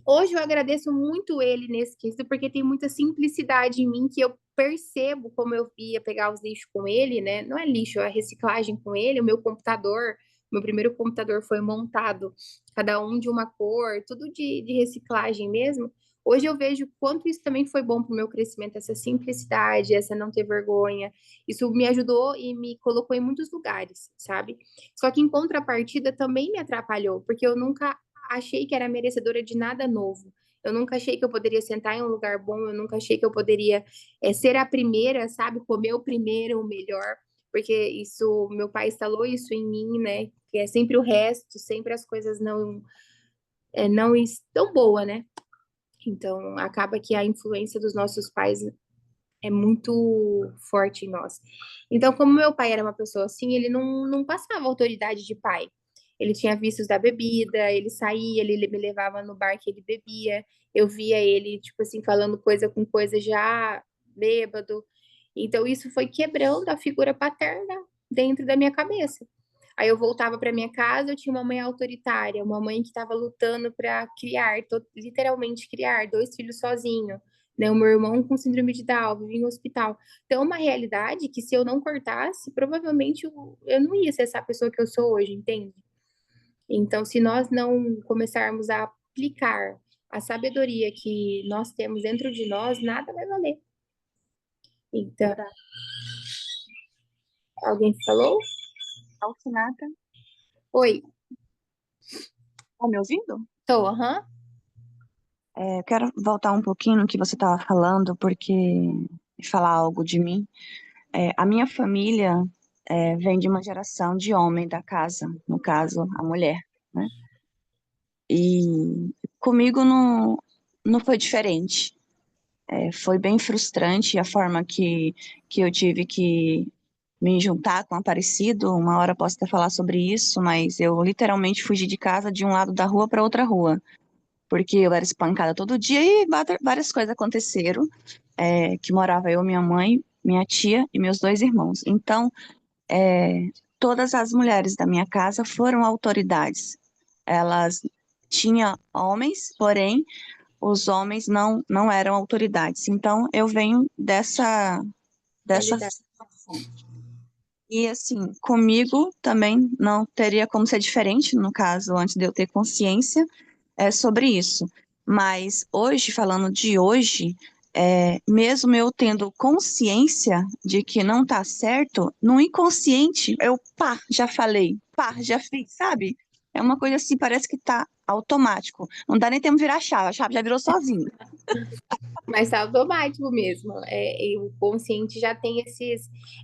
Hoje eu agradeço muito ele nesse quesito, porque tem muita simplicidade em mim que eu percebo como eu ia pegar os lixos com ele, né? Não é lixo, é reciclagem com ele. O meu computador, meu primeiro computador foi montado, cada um de uma cor, tudo de reciclagem mesmo. Hoje eu vejo quanto isso também foi bom para o meu crescimento, essa simplicidade, essa não ter vergonha. Isso me ajudou e me colocou em muitos lugares, sabe? Só que em contrapartida também me atrapalhou, porque eu nunca achei que era merecedora de nada novo. Eu nunca achei que eu poderia sentar em um lugar bom, eu nunca achei que eu poderia ser a primeira, sabe? Comer o primeiro, o melhor, porque isso, meu pai instalou isso em mim, né? Que é sempre o resto, sempre as coisas não estão boas, né? Então, acaba que a influência dos nossos pais é muito forte em nós. Então, como meu pai era uma pessoa assim, ele não passava autoridade de pai. Ele tinha vícios da bebida, ele saía, ele me levava no bar que ele bebia, eu via ele, tipo assim, falando coisa com coisa já bêbado. Então, isso foi quebrando a figura paterna dentro da minha cabeça. Aí eu voltava para minha casa, eu tinha uma mãe autoritária, uma mãe que estava lutando para criar, literalmente criar 2 filhos sozinho, né? O meu irmão com síndrome de Down, vivia no hospital. Então, é uma realidade que se eu não cortasse, provavelmente eu não ia ser essa pessoa que eu sou hoje, entende? Então, se nós não começarmos a aplicar a sabedoria que nós temos dentro de nós, nada vai valer. Então, alguém falou? Alcinata, Oi, tá me ouvindo? tô, aham. Eu quero voltar um pouquinho no que você estava falando, porque falar algo de mim. A minha família vem de uma geração de homem da casa, no caso, a mulher, né? E comigo não foi diferente. Foi bem frustrante a forma que eu tive que me juntar com o Aparecido. Uma hora posso até falar sobre isso, mas eu literalmente fugi de casa de um lado da rua para outra rua, porque eu era espancada todo dia e várias coisas aconteceram, que morava eu, minha mãe, minha tia e meus 2 irmãos. Então, todas as mulheres da minha casa foram autoridades. Elas tinham homens, porém, os homens não eram autoridades. Então, eu venho dessa Realidade. situação. E, assim, comigo também não teria como ser diferente, no caso, antes de eu ter consciência sobre isso. Mas hoje, falando de hoje, mesmo eu tendo consciência de que não tá certo, no inconsciente, eu já falei, já fiz, sabe? É uma coisa assim, parece que tá automático. Não dá nem tempo de virar a chave já virou sozinho. Mas tá automático mesmo. E o consciente já tem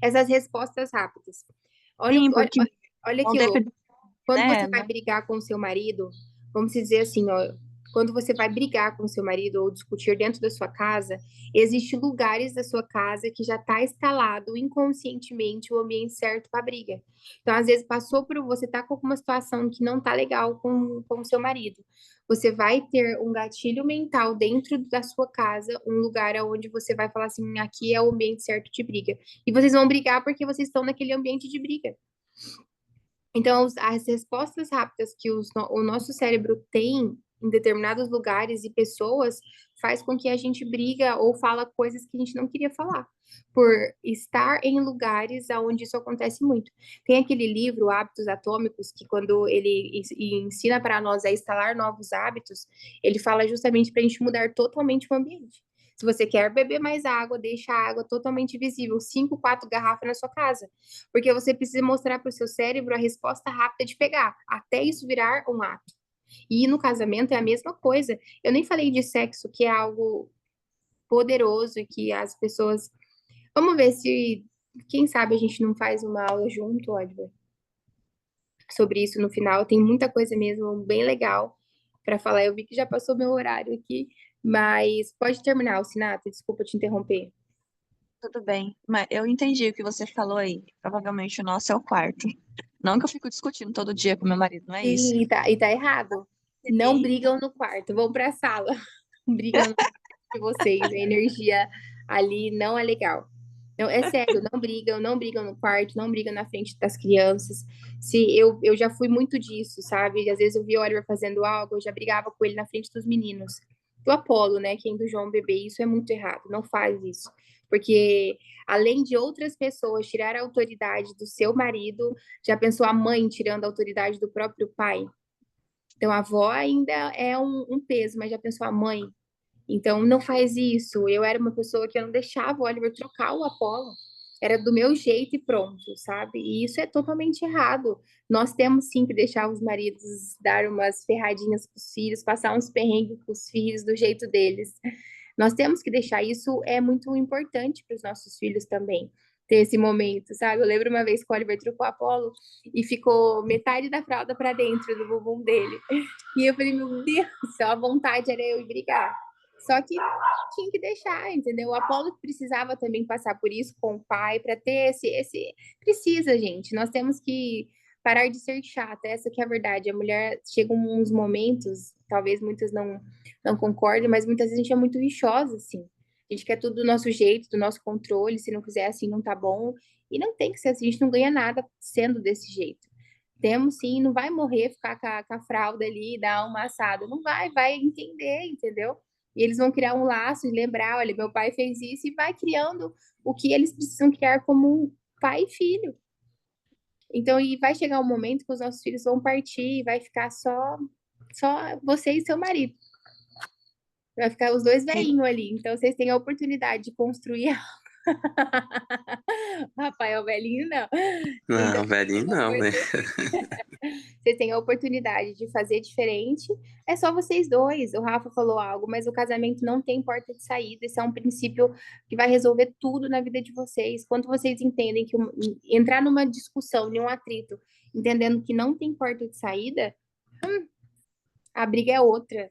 essas respostas rápidas. Olha, Sim, olha, porque olha não que louco. depende, Quando né? você vai brigar com o seu marido, vamos dizer assim, ó, quando você vai brigar com o seu marido ou discutir dentro da sua casa, existem lugares da sua casa que já está instalado inconscientemente o ambiente certo para briga. Então, às vezes, passou por você tá com alguma situação que não tá legal com o seu marido. Você vai ter um gatilho mental dentro da sua casa, um lugar onde você vai falar assim, aqui é o ambiente certo de briga. E vocês vão brigar porque vocês estão naquele ambiente de briga. Então, as respostas rápidas que o nosso cérebro tem em determinados lugares e pessoas faz com que a gente briga ou fala coisas que a gente não queria falar, por estar em lugares onde isso acontece muito. Tem aquele livro, Hábitos Atômicos, que quando ele ensina para nós a instalar novos hábitos, ele fala justamente para a gente mudar totalmente o ambiente. Se você quer beber mais água, deixa a água totalmente visível, 5, 4 garrafas na sua casa. Porque você precisa mostrar para o seu cérebro a resposta rápida de pegar, até isso virar um ato. E no casamento é a mesma coisa. Eu nem falei de sexo, que é algo poderoso e que as pessoas. Vamos ver se, quem sabe, a gente não faz uma aula junto, Oliver, sobre isso no final. Tem muita coisa mesmo bem legal para falar. Eu vi que já passou meu horário aqui, mas pode terminar, Alcinato, desculpa te interromper. Tudo bem, mas eu entendi o que você falou aí. Provavelmente o nosso é o quarto. Não que eu fico discutindo todo dia com meu marido, não é isso. E tá errado. Não brigam no quarto, vão para a sala. Brigam no quarto de vocês, a energia ali não é legal. Não, é sério, não brigam no quarto, não brigam na frente das crianças. Se eu já fui muito disso, sabe? Às vezes eu via o Oliver fazendo algo, eu já brigava com ele na frente dos meninos. Do Apolo, né? Quem do João bebê, isso é muito errado, não faz isso. Porque além de outras pessoas tirar a autoridade do seu marido, já pensou a mãe tirando a autoridade do próprio pai? Então a avó ainda é um peso, mas já pensou a mãe? Então, não faz isso. Eu era uma pessoa que eu não deixava o Oliver trocar o Apollo. Era do meu jeito e pronto, sabe? E isso é totalmente errado. Nós temos sim que deixar os maridos dar umas ferradinhas com os filhos, passar uns perrengues com os filhos do jeito deles. Nós temos que deixar isso, é muito importante para os nossos filhos também, ter esse momento, sabe? Eu lembro uma vez que o Oliver trocou o Apollo e ficou metade da fralda para dentro do bumbum dele. E eu falei, meu Deus, a vontade era eu ir brigar. Só que tinha que deixar, entendeu? O Apolo precisava também passar por isso com o pai para ter esse. Precisa, gente. Nós temos que parar de ser chata. Essa que é a verdade. A mulher chega uns momentos, talvez muitas não concordem, mas muitas vezes a gente é muito rixosa, assim. A gente quer tudo do nosso jeito, do nosso controle. Se não quiser assim, não tá bom. E não tem que ser assim. A gente não ganha nada sendo desse jeito. Temos sim, não vai morrer, ficar com a fralda ali e dar uma assada. Não vai entender, entendeu? E eles vão criar um laço e lembrar, olha, meu pai fez isso e vai criando o que eles precisam criar como um pai e filho. Então, e vai chegar um momento que os nossos filhos vão partir e vai ficar só você e seu marido. Vai ficar os dois velhinhos ali. Então, vocês têm a oportunidade de construir. Rafael velhinho, não. Então, Não, velhinho não, né? vocês têm a oportunidade de fazer diferente. É só vocês dois. O Rafa falou algo, mas o casamento não tem porta de saída. Esse é um princípio que vai resolver tudo na vida de vocês. Quando vocês entendem que entrar numa discussão, num atrito, entendendo que não tem porta de saída, a briga é outra.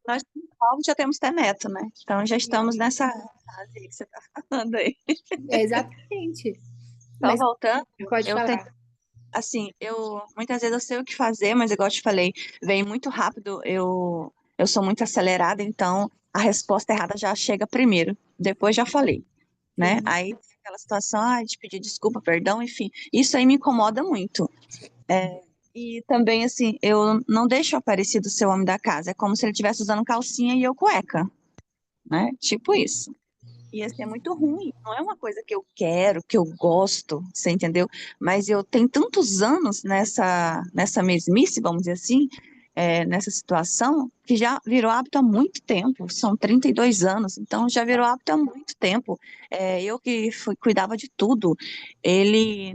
Nós já temos até neto, né? Então já estamos nessa fase aí que você está falando aí. É exatamente. Só Mas voltando, pode eu falar. assim, muitas vezes eu sei o que fazer, mas igual eu te falei, vem muito rápido, eu sou muito acelerada, então a resposta errada já chega primeiro, depois já falei, né? Sim. Aí tem aquela situação, de pedir desculpa, perdão, enfim, isso aí me incomoda muito. E também, assim, eu não deixo o Aparecido ser o homem da casa, é como se ele estivesse usando calcinha e eu cueca, né? Tipo isso. E assim, é muito ruim, não é uma coisa que eu quero, que eu gosto, você entendeu? Mas eu tenho tantos anos nessa mesmice, vamos dizer assim, nessa situação, que já virou hábito há muito tempo, são 32 anos, então já virou hábito há muito tempo. Eu que cuidava de tudo, ele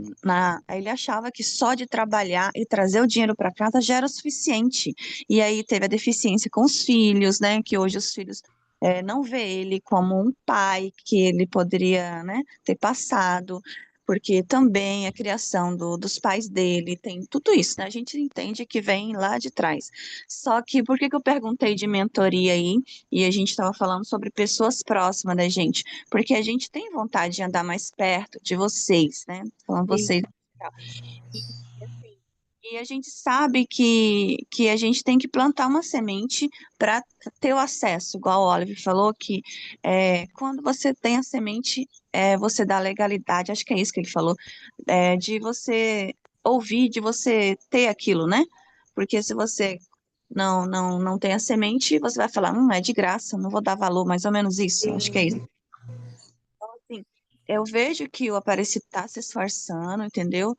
achava que só de trabalhar e trazer o dinheiro para casa já era o suficiente. E aí teve a deficiência com os filhos, né, que hoje os filhos não vê ele como um pai que ele poderia, né, ter passado, porque também a criação dos pais dele tem tudo isso, né? A gente entende que vem lá de trás. Só que por que que eu perguntei de mentoria aí e a gente estava falando sobre pessoas próximas da gente? Porque a gente tem vontade de andar mais perto de vocês, né? Falando Sim. vocês. Assim, e a gente sabe que a gente tem que plantar uma semente para ter o acesso, igual o Oliver falou, que quando você tem a semente, você dá legalidade, acho que é isso que ele falou, de você ouvir, de você ter aquilo, né? Porque se você não tem a semente, você vai falar, é de graça, não vou dar valor, mais ou menos isso, acho que é isso. Então, assim, eu vejo que o Aparecido está se esforçando, entendeu?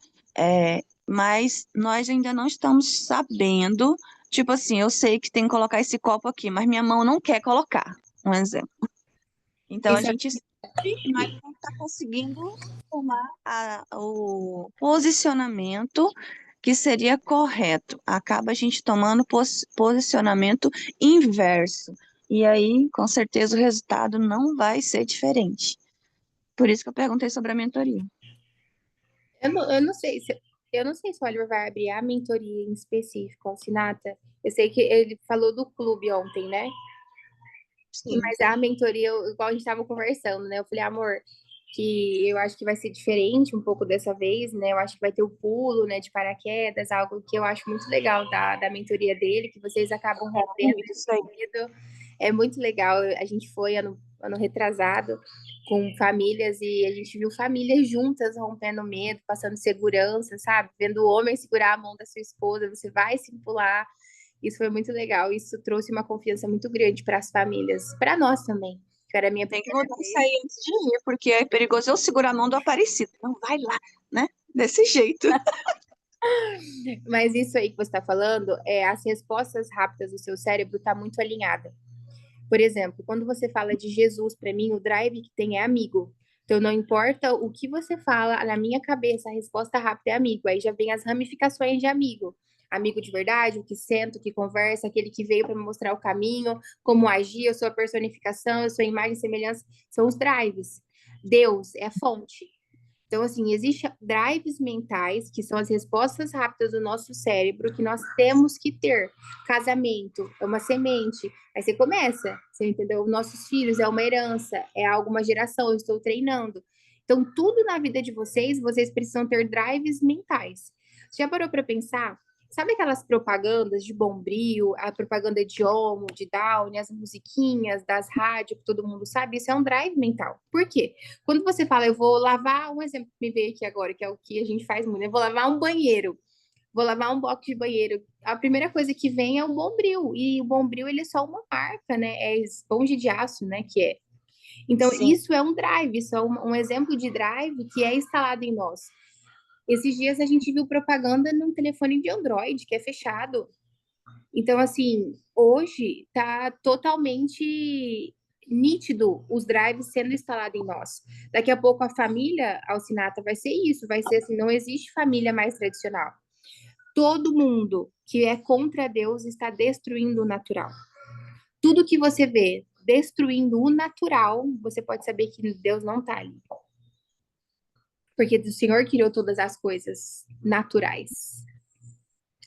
Mas nós ainda não estamos sabendo. Tipo assim, eu sei que tem que colocar esse copo aqui, mas minha mão não quer colocar, um exemplo. Então a Isso é gente sabe, mas não está conseguindo tomar o posicionamento que seria correto. Acaba a gente tomando posicionamento inverso. E aí, com certeza, o resultado não vai ser diferente. Por isso que eu perguntei sobre a mentoria. Eu não sei se o Oliver vai abrir a mentoria em específico, Alcinata. Eu sei que ele falou do clube ontem, né? Sim. Mas a mentoria, igual a gente estava conversando, né? Eu falei, amor, que eu acho que vai ser diferente um pouco dessa vez, né? Eu acho que vai ter o pulo, né, de paraquedas, algo que eu acho muito legal da mentoria dele, que vocês acabam rompendo Isso aí. medo. É muito legal. A gente foi ano retrasado com famílias e a gente viu famílias juntas rompendo medo, passando segurança, sabe? Vendo o homem segurar a mão da sua esposa, você vai se pular. Isso foi muito legal. Isso trouxe uma confiança muito grande para as famílias, para nós também. Que era a minha Tem que primeira mudar vez. isso aí antes de ir, porque é perigoso eu segurar a mão do Aparecido. Não vai lá, né? Desse jeito. Mas isso aí que você está falando, as respostas rápidas do seu cérebro tá muito alinhada. Por exemplo, quando você fala de Jesus, para mim, o drive que tem é amigo. Então, não importa o que você fala, na minha cabeça, a resposta rápida é amigo. Aí já vem as ramificações de amigo. Amigo de verdade, o que senta, o que conversa, aquele que veio para me mostrar o caminho, como agir, eu sou a personificação, eu sou a imagem e semelhança, são os drives. Deus é a fonte. Então, assim, existem drives mentais, que são as respostas rápidas do nosso cérebro, que nós temos que ter. Casamento é uma semente. Aí você começa, você entendeu? Nossos filhos é uma herança, é alguma geração, eu estou treinando. Então, tudo na vida de vocês precisam ter drives mentais. Você já parou para pensar? Sabe aquelas propagandas de Bombril, a propaganda de Omo, de Downy, as musiquinhas das rádios que todo mundo sabe? Isso é um drive mental. Por quê? Quando você fala, eu vou lavar, um exemplo que me veio aqui agora, que é o que a gente faz muito, eu vou lavar um banheiro. vou lavar um bloco de banheiro. A primeira coisa que vem é o Bombril, e o Bombril ele é só uma marca, né? É esponja de aço, né? Que é. Então, Sim. isso é um drive, isso é um exemplo de drive que é instalado em nós. Esses dias a gente viu propaganda num telefone de Android, que é fechado. Então, assim, hoje tá totalmente nítido os drives sendo instalados em nós. Daqui a pouco a família Alcinata vai ser isso, vai ser assim, não existe família mais tradicional. Todo mundo que é contra Deus está destruindo o natural. Tudo que você vê destruindo o natural, você pode saber que Deus não está ali. Porque o Senhor criou todas as coisas naturais.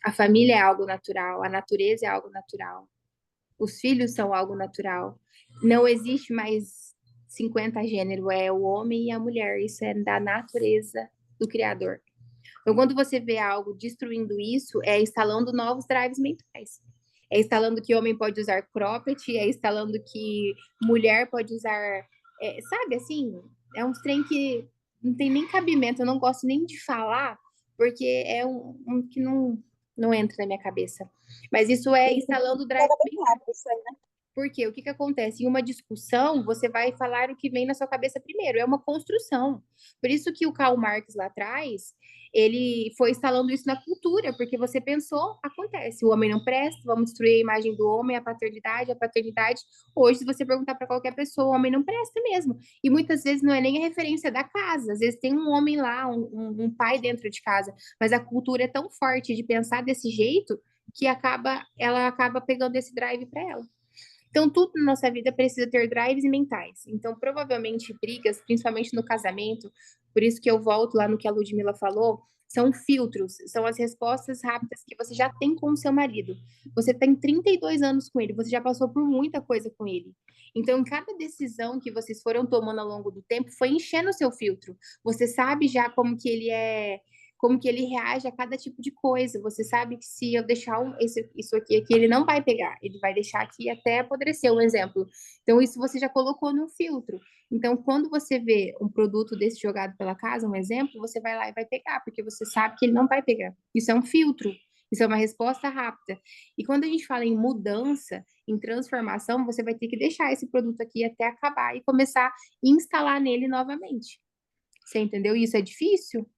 A família é algo natural, a natureza é algo natural, os filhos são algo natural. Não existe mais 50 gêneros, é o homem e a mulher, isso é da natureza do Criador. Então, quando você vê algo destruindo isso, é instalando novos drives mentais. É instalando que homem pode usar cropped, é instalando que mulher pode usar, sabe, assim, é um trem que não tem nem cabimento, eu não gosto nem de falar, porque é um que não entra na minha cabeça. Mas isso é instalando drive mental. Isso aí, né? Porque o que acontece? Em uma discussão, você vai falar o que vem na sua cabeça primeiro. É uma construção. Por isso que o Karl Marx lá atrás, ele foi instalando isso na cultura, porque você pensou, acontece. O homem não presta, vamos destruir a imagem do homem, a paternidade. Hoje, se você perguntar para qualquer pessoa, o homem não presta mesmo. E muitas vezes não é nem a referência da casa. Às vezes tem um homem lá, um pai dentro de casa. Mas a cultura é tão forte de pensar desse jeito que ela acaba pegando esse drive para ela. Então, tudo na nossa vida precisa ter drives mentais. Então, provavelmente, brigas, principalmente no casamento, por isso que eu volto lá no que a Ludmilla falou, são filtros, são as respostas rápidas que você já tem com o seu marido. Você tem 32 anos com ele, você já passou por muita coisa com ele. Então, cada decisão que vocês foram tomando ao longo do tempo foi enchendo o seu filtro. Você sabe já como que ele é, como que ele reage a cada tipo de coisa. Você sabe que se eu deixar isso aqui, ele não vai pegar, ele vai deixar aqui até apodrecer, um exemplo. Então, isso você já colocou no filtro. Então, quando você vê um produto desse jogado pela casa, um exemplo, você vai lá e vai pegar, porque você sabe que ele não vai pegar. Isso é um filtro. Isso é uma resposta rápida. E quando a gente fala em mudança, em transformação, você vai ter que deixar esse produto aqui até acabar e começar a instalar nele novamente. Você entendeu? Isso é difícil?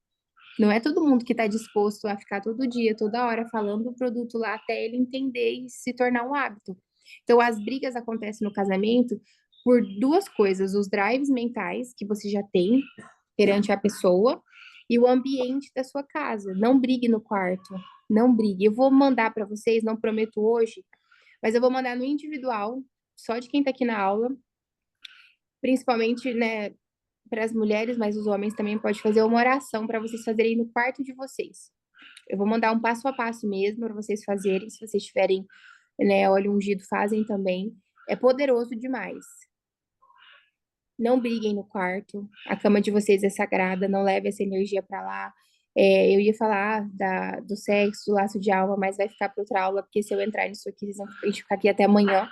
Não é todo mundo que está disposto a ficar todo dia, toda hora, falando do produto lá até ele entender e se tornar um hábito. Então, as brigas acontecem no casamento por duas coisas: os drives mentais que você já tem perante a pessoa e o ambiente da sua casa. Não brigue no quarto, não brigue. Eu vou mandar para vocês, não prometo hoje, mas eu vou mandar no individual, só de quem está aqui na aula, principalmente, né, para as mulheres, mas os homens também podem fazer uma oração para vocês fazerem no quarto de vocês. Eu vou mandar um passo a passo mesmo para vocês fazerem, se vocês tiverem, né, óleo ungido, fazem também. É poderoso demais. Não briguem no quarto, a cama de vocês é sagrada, não leve essa energia para lá. Eu ia falar do sexo, do laço de alma, mas vai ficar para outra aula, porque se eu entrar nisso aqui, vocês vão ficar aqui até amanhã.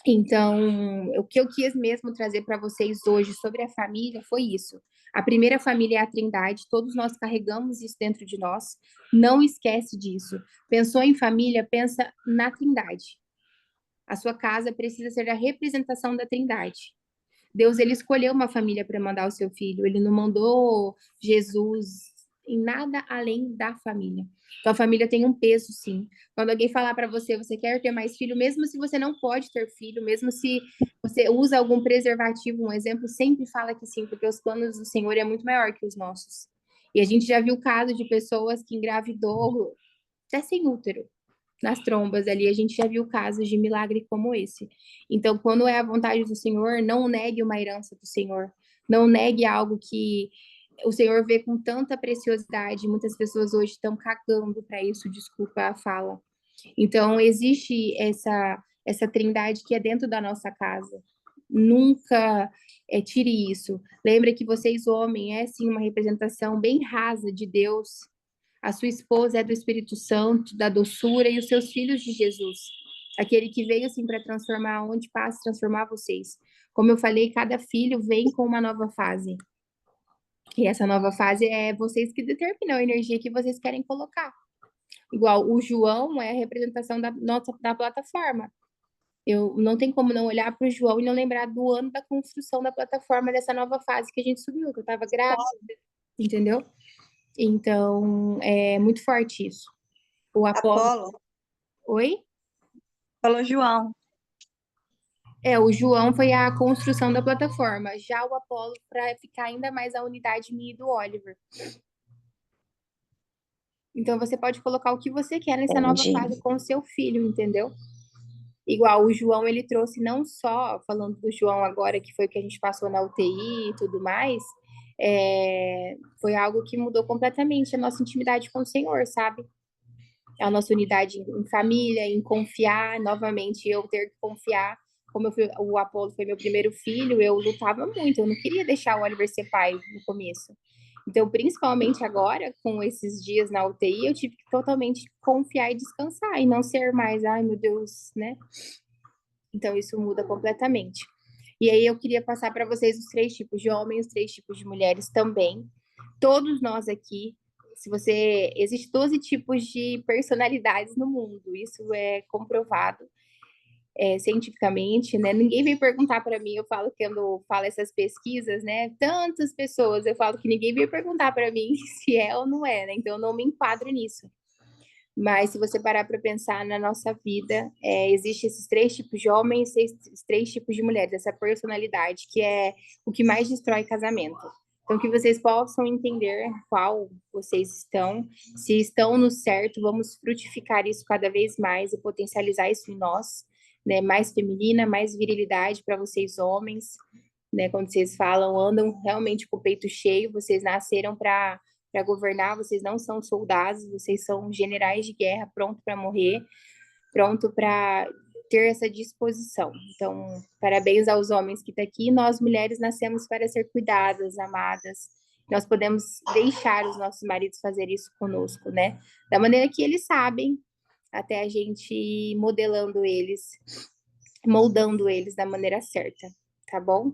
Então, o que eu quis mesmo trazer para vocês hoje sobre a família foi isso. A primeira família é a Trindade, todos nós carregamos isso dentro de nós. Não esquece disso. Pensou em família, pensa na Trindade. A sua casa precisa ser a representação da Trindade. Deus, ele escolheu uma família para mandar o seu filho. Ele não mandou Jesus em nada além da família. Então, a família tem um peso, sim. Quando alguém falar para você, você quer ter mais filho, mesmo se você não pode ter filho, mesmo se você usa algum preservativo, um exemplo, sempre fala que sim, porque os planos do Senhor é muito maior que os nossos. E a gente já viu casos de pessoas que engravidou até sem útero, nas trombas ali, a gente já viu casos de milagre como esse. Então, quando é a vontade do Senhor, não negue uma herança do Senhor. Não negue algo que o Senhor vê com tanta preciosidade. Muitas pessoas hoje estão cagando para isso, desculpa a fala. Então, existe essa trindade que é dentro da nossa casa. Nunca tire isso. Lembre que vocês, homens, é sim uma representação bem rasa de Deus. A sua esposa é do Espírito Santo, da doçura, e os seus filhos de Jesus. Aquele que veio assim para transformar onde passa, transformar vocês. Como eu falei, cada filho vem com uma nova fase. E essa nova fase é vocês que determinam a energia que vocês querem colocar. Igual o João é a representação da nossa da plataforma. Eu não tem como não olhar para o João e não lembrar do ano da construção da plataforma dessa nova fase que a gente subiu, que eu estava grávida, entendeu? Então, é muito forte isso. O Apolo. Apolo. Oi? Falou João. O João foi a construção da plataforma. Já o Apolo, para ficar ainda mais a unidade minha e do Oliver. Então, você pode colocar o que você quer nessa nova Entendi. fase com o seu filho, entendeu? Igual o João, ele trouxe não só, falando do João agora, que foi o que a gente passou na UTI e tudo mais, foi algo que mudou completamente a nossa intimidade com o Senhor, sabe? A nossa unidade em família, em confiar, novamente, eu ter que confiar. Como o Apolo foi meu primeiro filho, eu lutava muito, eu não queria deixar o Oliver ser pai no começo. Então, principalmente agora, com esses dias na UTI, eu tive que totalmente confiar e descansar, e não ser mais, ai meu Deus, né? Então, isso muda completamente. E aí, eu queria passar para vocês os 3 tipos de homens, os 3 tipos de mulheres também. Todos nós aqui, se você... Existem 12 tipos de personalidades no mundo, isso é comprovado cientificamente, né? Ninguém vem perguntar para mim, eu falo que quando falo essas pesquisas, né? Tantas pessoas, eu falo que ninguém vem perguntar para mim se é ou não é, né? Então, eu não me enquadro nisso. Mas se você parar para pensar na nossa vida, existe esses 3 tipos de homens, esses 3 tipos de mulheres, essa personalidade que é o que mais destrói casamento. Então, que vocês possam entender qual vocês estão, se estão no certo, vamos frutificar isso cada vez mais e potencializar isso em nós, né? Mais feminina, mais virilidade para vocês homens, né? Quando vocês falam, andam realmente com o peito cheio, vocês nasceram para governar, vocês não são soldados, vocês são generais de guerra, pronto para morrer, pronto para ter essa disposição. Então, parabéns aos homens que estão aqui. Nós, mulheres, nascemos para ser cuidadas, amadas. Nós podemos deixar os nossos maridos fazer isso conosco, né? Da maneira que eles sabem, até a gente ir modelando eles, moldando eles da maneira certa, tá bom?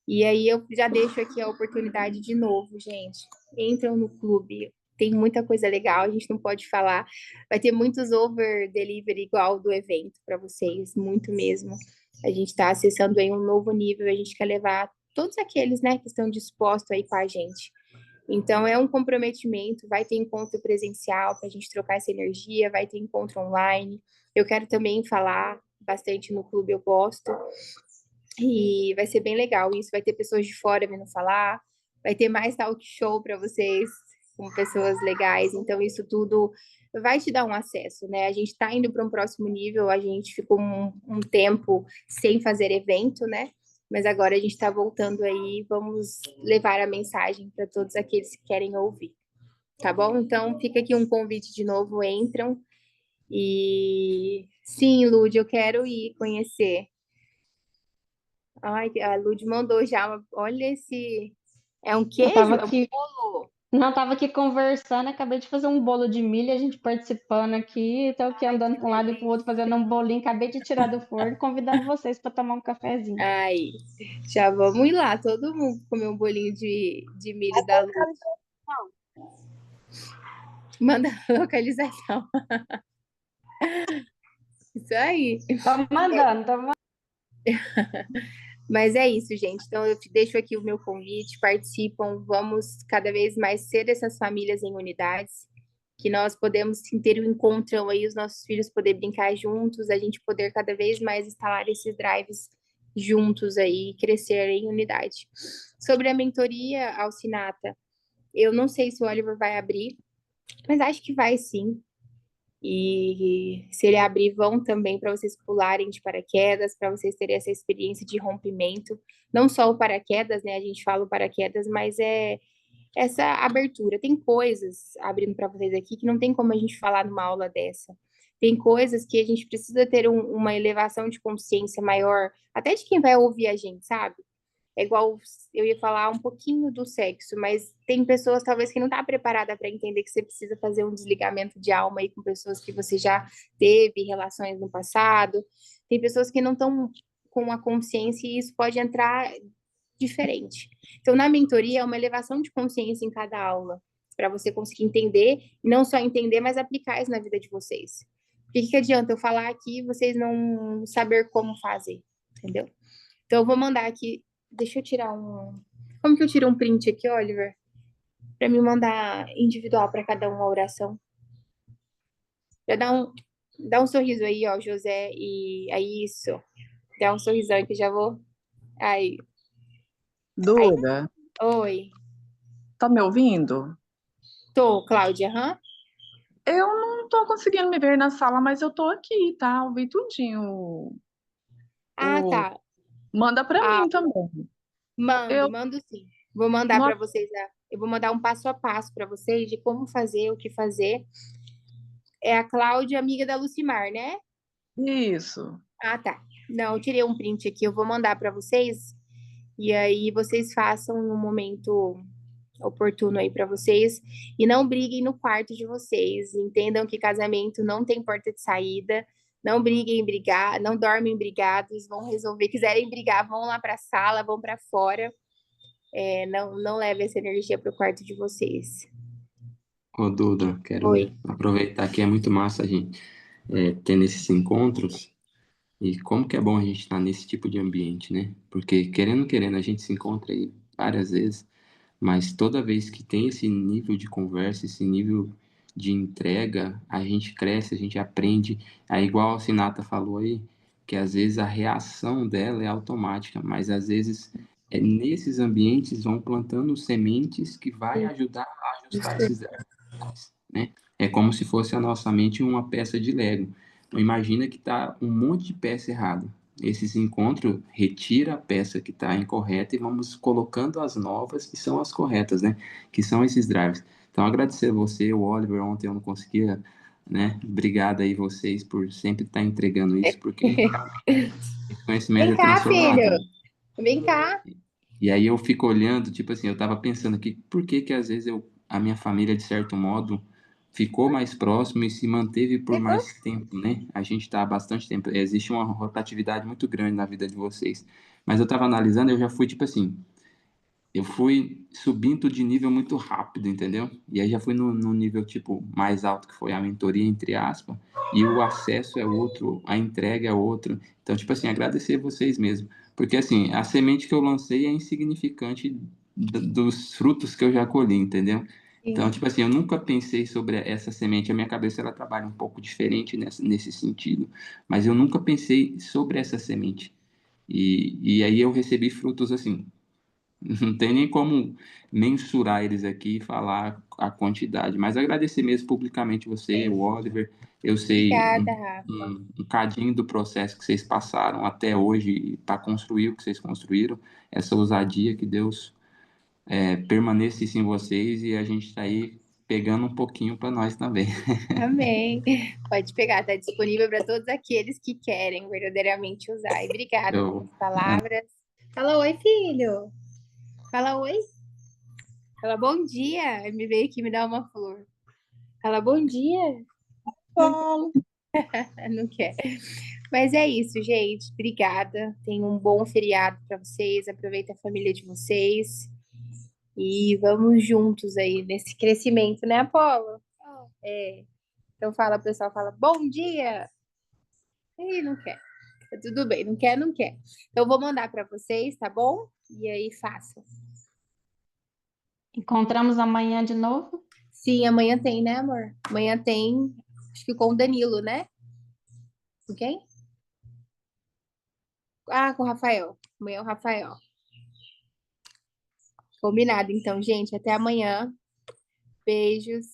E aí eu já deixo aqui a oportunidade de novo, gente. Entram no clube, tem muita coisa legal, a gente não pode falar. Vai ter muitos over delivery igual do evento para vocês, muito mesmo. A gente está acessando aí um novo nível, a gente quer levar todos aqueles, né, que estão dispostos aí com a gente. Então é um comprometimento, vai ter encontro presencial para a gente trocar essa energia, vai ter encontro online. Eu quero também falar bastante no clube, eu gosto. E vai ser bem legal isso, vai ter pessoas de fora vindo falar, vai ter mais talk show para vocês, com pessoas legais, então isso tudo vai te dar um acesso, né? A gente está indo para um próximo nível, a gente ficou um tempo sem fazer evento, né? Mas agora a gente está voltando aí, vamos levar a mensagem para todos aqueles que querem ouvir, tá bom? Então fica aqui um convite de novo, entram. E sim, Lud, eu quero ir conhecer. Ai, a Lud mandou já. Olha esse. É um Eu queijo? tava É um aqui, bolo? não, tava aqui conversando, acabei de fazer um bolo de milho, a gente participando aqui, tô aqui Ai, andando que para um lado e para o outro, delícia. fazendo um bolinho, acabei de tirar do forno, convidando vocês para tomar um cafezinho. Ai, já vamos ir lá, todo mundo comer um bolinho de milho da Lud. Manda a localização. Isso aí. Tô mandando, tô mandando. Mas é isso, gente. Então, eu te deixo aqui o meu convite, participam, vamos cada vez mais ser essas famílias em unidades, que nós podemos sim, ter um encontro aí, os nossos filhos poder brincar juntos, a gente poder cada vez mais instalar esses drives juntos aí, crescer em unidade. Sobre a mentoria, Alcinata, eu não sei se o Oliver vai abrir, mas acho que vai sim. E se ele abrir vão também para vocês pularem de paraquedas, para vocês terem essa experiência de rompimento. Não só o paraquedas, né? A gente fala o paraquedas, mas é essa abertura. Tem coisas, abrindo para vocês aqui, que não tem como a gente falar numa aula dessa. Tem coisas que a gente precisa ter uma elevação de consciência maior, até de quem vai ouvir a gente, sabe? É igual eu ia falar um pouquinho do sexo, mas tem pessoas talvez que não tá preparada para entender que você precisa fazer um desligamento de alma aí com pessoas que você já teve relações no passado. Tem pessoas que não estão com a consciência e isso pode entrar diferente. Então, na mentoria, é uma elevação de consciência em cada aula. para você conseguir entender, e não só entender, mas aplicar isso na vida de vocês. Porque que adianta eu falar aqui e vocês não saber como fazer, entendeu? Então eu vou mandar aqui, deixa eu tirar um... Como que eu tiro um print aqui, Oliver? Para me mandar individual para cada uma oração. Já dá um sorriso aí, ó, José, e aí isso. Dá um sorrisão que já vou. Aí, Duda, oi. tá me ouvindo? Tô, Cláudia, aham. Eu não tô conseguindo me ver na sala, mas eu tô aqui, tá? Ouvi tudinho. Ah, O... tá. Manda pra Ah, mim também. Eu mando sim. Vou mandar não... para vocês, eu vou mandar um passo a passo para vocês de como fazer, o que fazer. É a Cláudia, amiga da Lucimar, né? Isso. Ah, tá. Não, eu tirei um print aqui, eu vou mandar para vocês e aí vocês façam no momento oportuno aí para vocês e não briguem no quarto de vocês. Entendam que casamento não tem porta de saída. Não briguem em brigar, não dormem brigados, vão resolver, quiserem brigar, vão lá para a sala, vão para fora. Não leve essa energia para o quarto de vocês. Ô, Duda, quero Oi. aproveitar que é muito massa a gente ter nesses encontros e como que é bom a gente estar nesse tipo de ambiente, né? Porque querendo, a gente se encontra aí várias vezes, mas toda vez que tem esse nível de conversa, esse nível de entrega, a gente cresce, a gente aprende. É igual a Sinata falou aí, que às vezes a reação dela é automática, mas às vezes nesses ambientes vão plantando sementes que vai ajudar a ajustar esses erros, né? É como se fosse a nossa mente uma peça de Lego. Então, imagina que tá um monte de peça errada. Esses encontros retira a peça que está incorreta e vamos colocando as novas que são as corretas, né? Que são esses drives. Então, agradecer a você, o Oliver, ontem eu não conseguia, né? Obrigado aí vocês por sempre estar entregando isso, porque realmente esse conhecimento Vem é cá, transformador. filho. Vem cá. E aí eu fico olhando, tipo assim, eu tava pensando aqui, por que que às vezes a minha família, de certo modo, ficou mais próximo e se manteve por mais tempo, né? A gente tá há bastante tempo, existe uma rotatividade muito grande na vida de vocês. Mas eu tava analisando, eu já fui, tipo assim, eu fui subindo de nível muito rápido, entendeu? E aí já fui no nível, tipo, mais alto, que foi a mentoria, entre aspas, e o acesso é outro, a entrega é outro. Então, tipo assim, agradecer vocês mesmo. Porque, assim, a semente que eu lancei é insignificante dos frutos que eu já colhi, entendeu? Então, Sim. tipo assim, eu nunca pensei sobre essa semente. A minha cabeça, ela trabalha um pouco diferente nesse sentido, mas eu nunca pensei sobre essa semente. E aí eu recebi frutos, assim, não tem nem como mensurar eles aqui e falar a quantidade, mas agradecer mesmo publicamente você, o Oliver. Eu sei Obrigada, Rafa. um cadinho do processo que vocês passaram até hoje para construir o que vocês construíram, essa ousadia que Deus permanecesse em vocês e a gente está aí pegando um pouquinho para nós também. Amém. Pode pegar, está disponível para todos aqueles que querem verdadeiramente usar. E obrigada Eu, pelas palavras. Fala oi, filho. Fala oi. Fala bom dia. Ele me veio aqui me dar uma flor. Fala bom dia. Bom, Não quer. Mas é isso, gente. Obrigada. Tenham um bom feriado para vocês. Aproveita a família de vocês. E vamos juntos aí nesse crescimento, né, Apolo? É. Então fala, pessoal, fala bom dia. Ih, não quer. Tá tudo bem, não quer, não quer. Então eu vou mandar para vocês, tá bom? E aí façam. Encontramos amanhã de novo? Sim, amanhã tem, né, amor? Amanhã tem, acho que com o Danilo, né? Com quem? Ah, com o Rafael. Amanhã é o Rafael. Combinado, então, gente. Até amanhã. Beijos.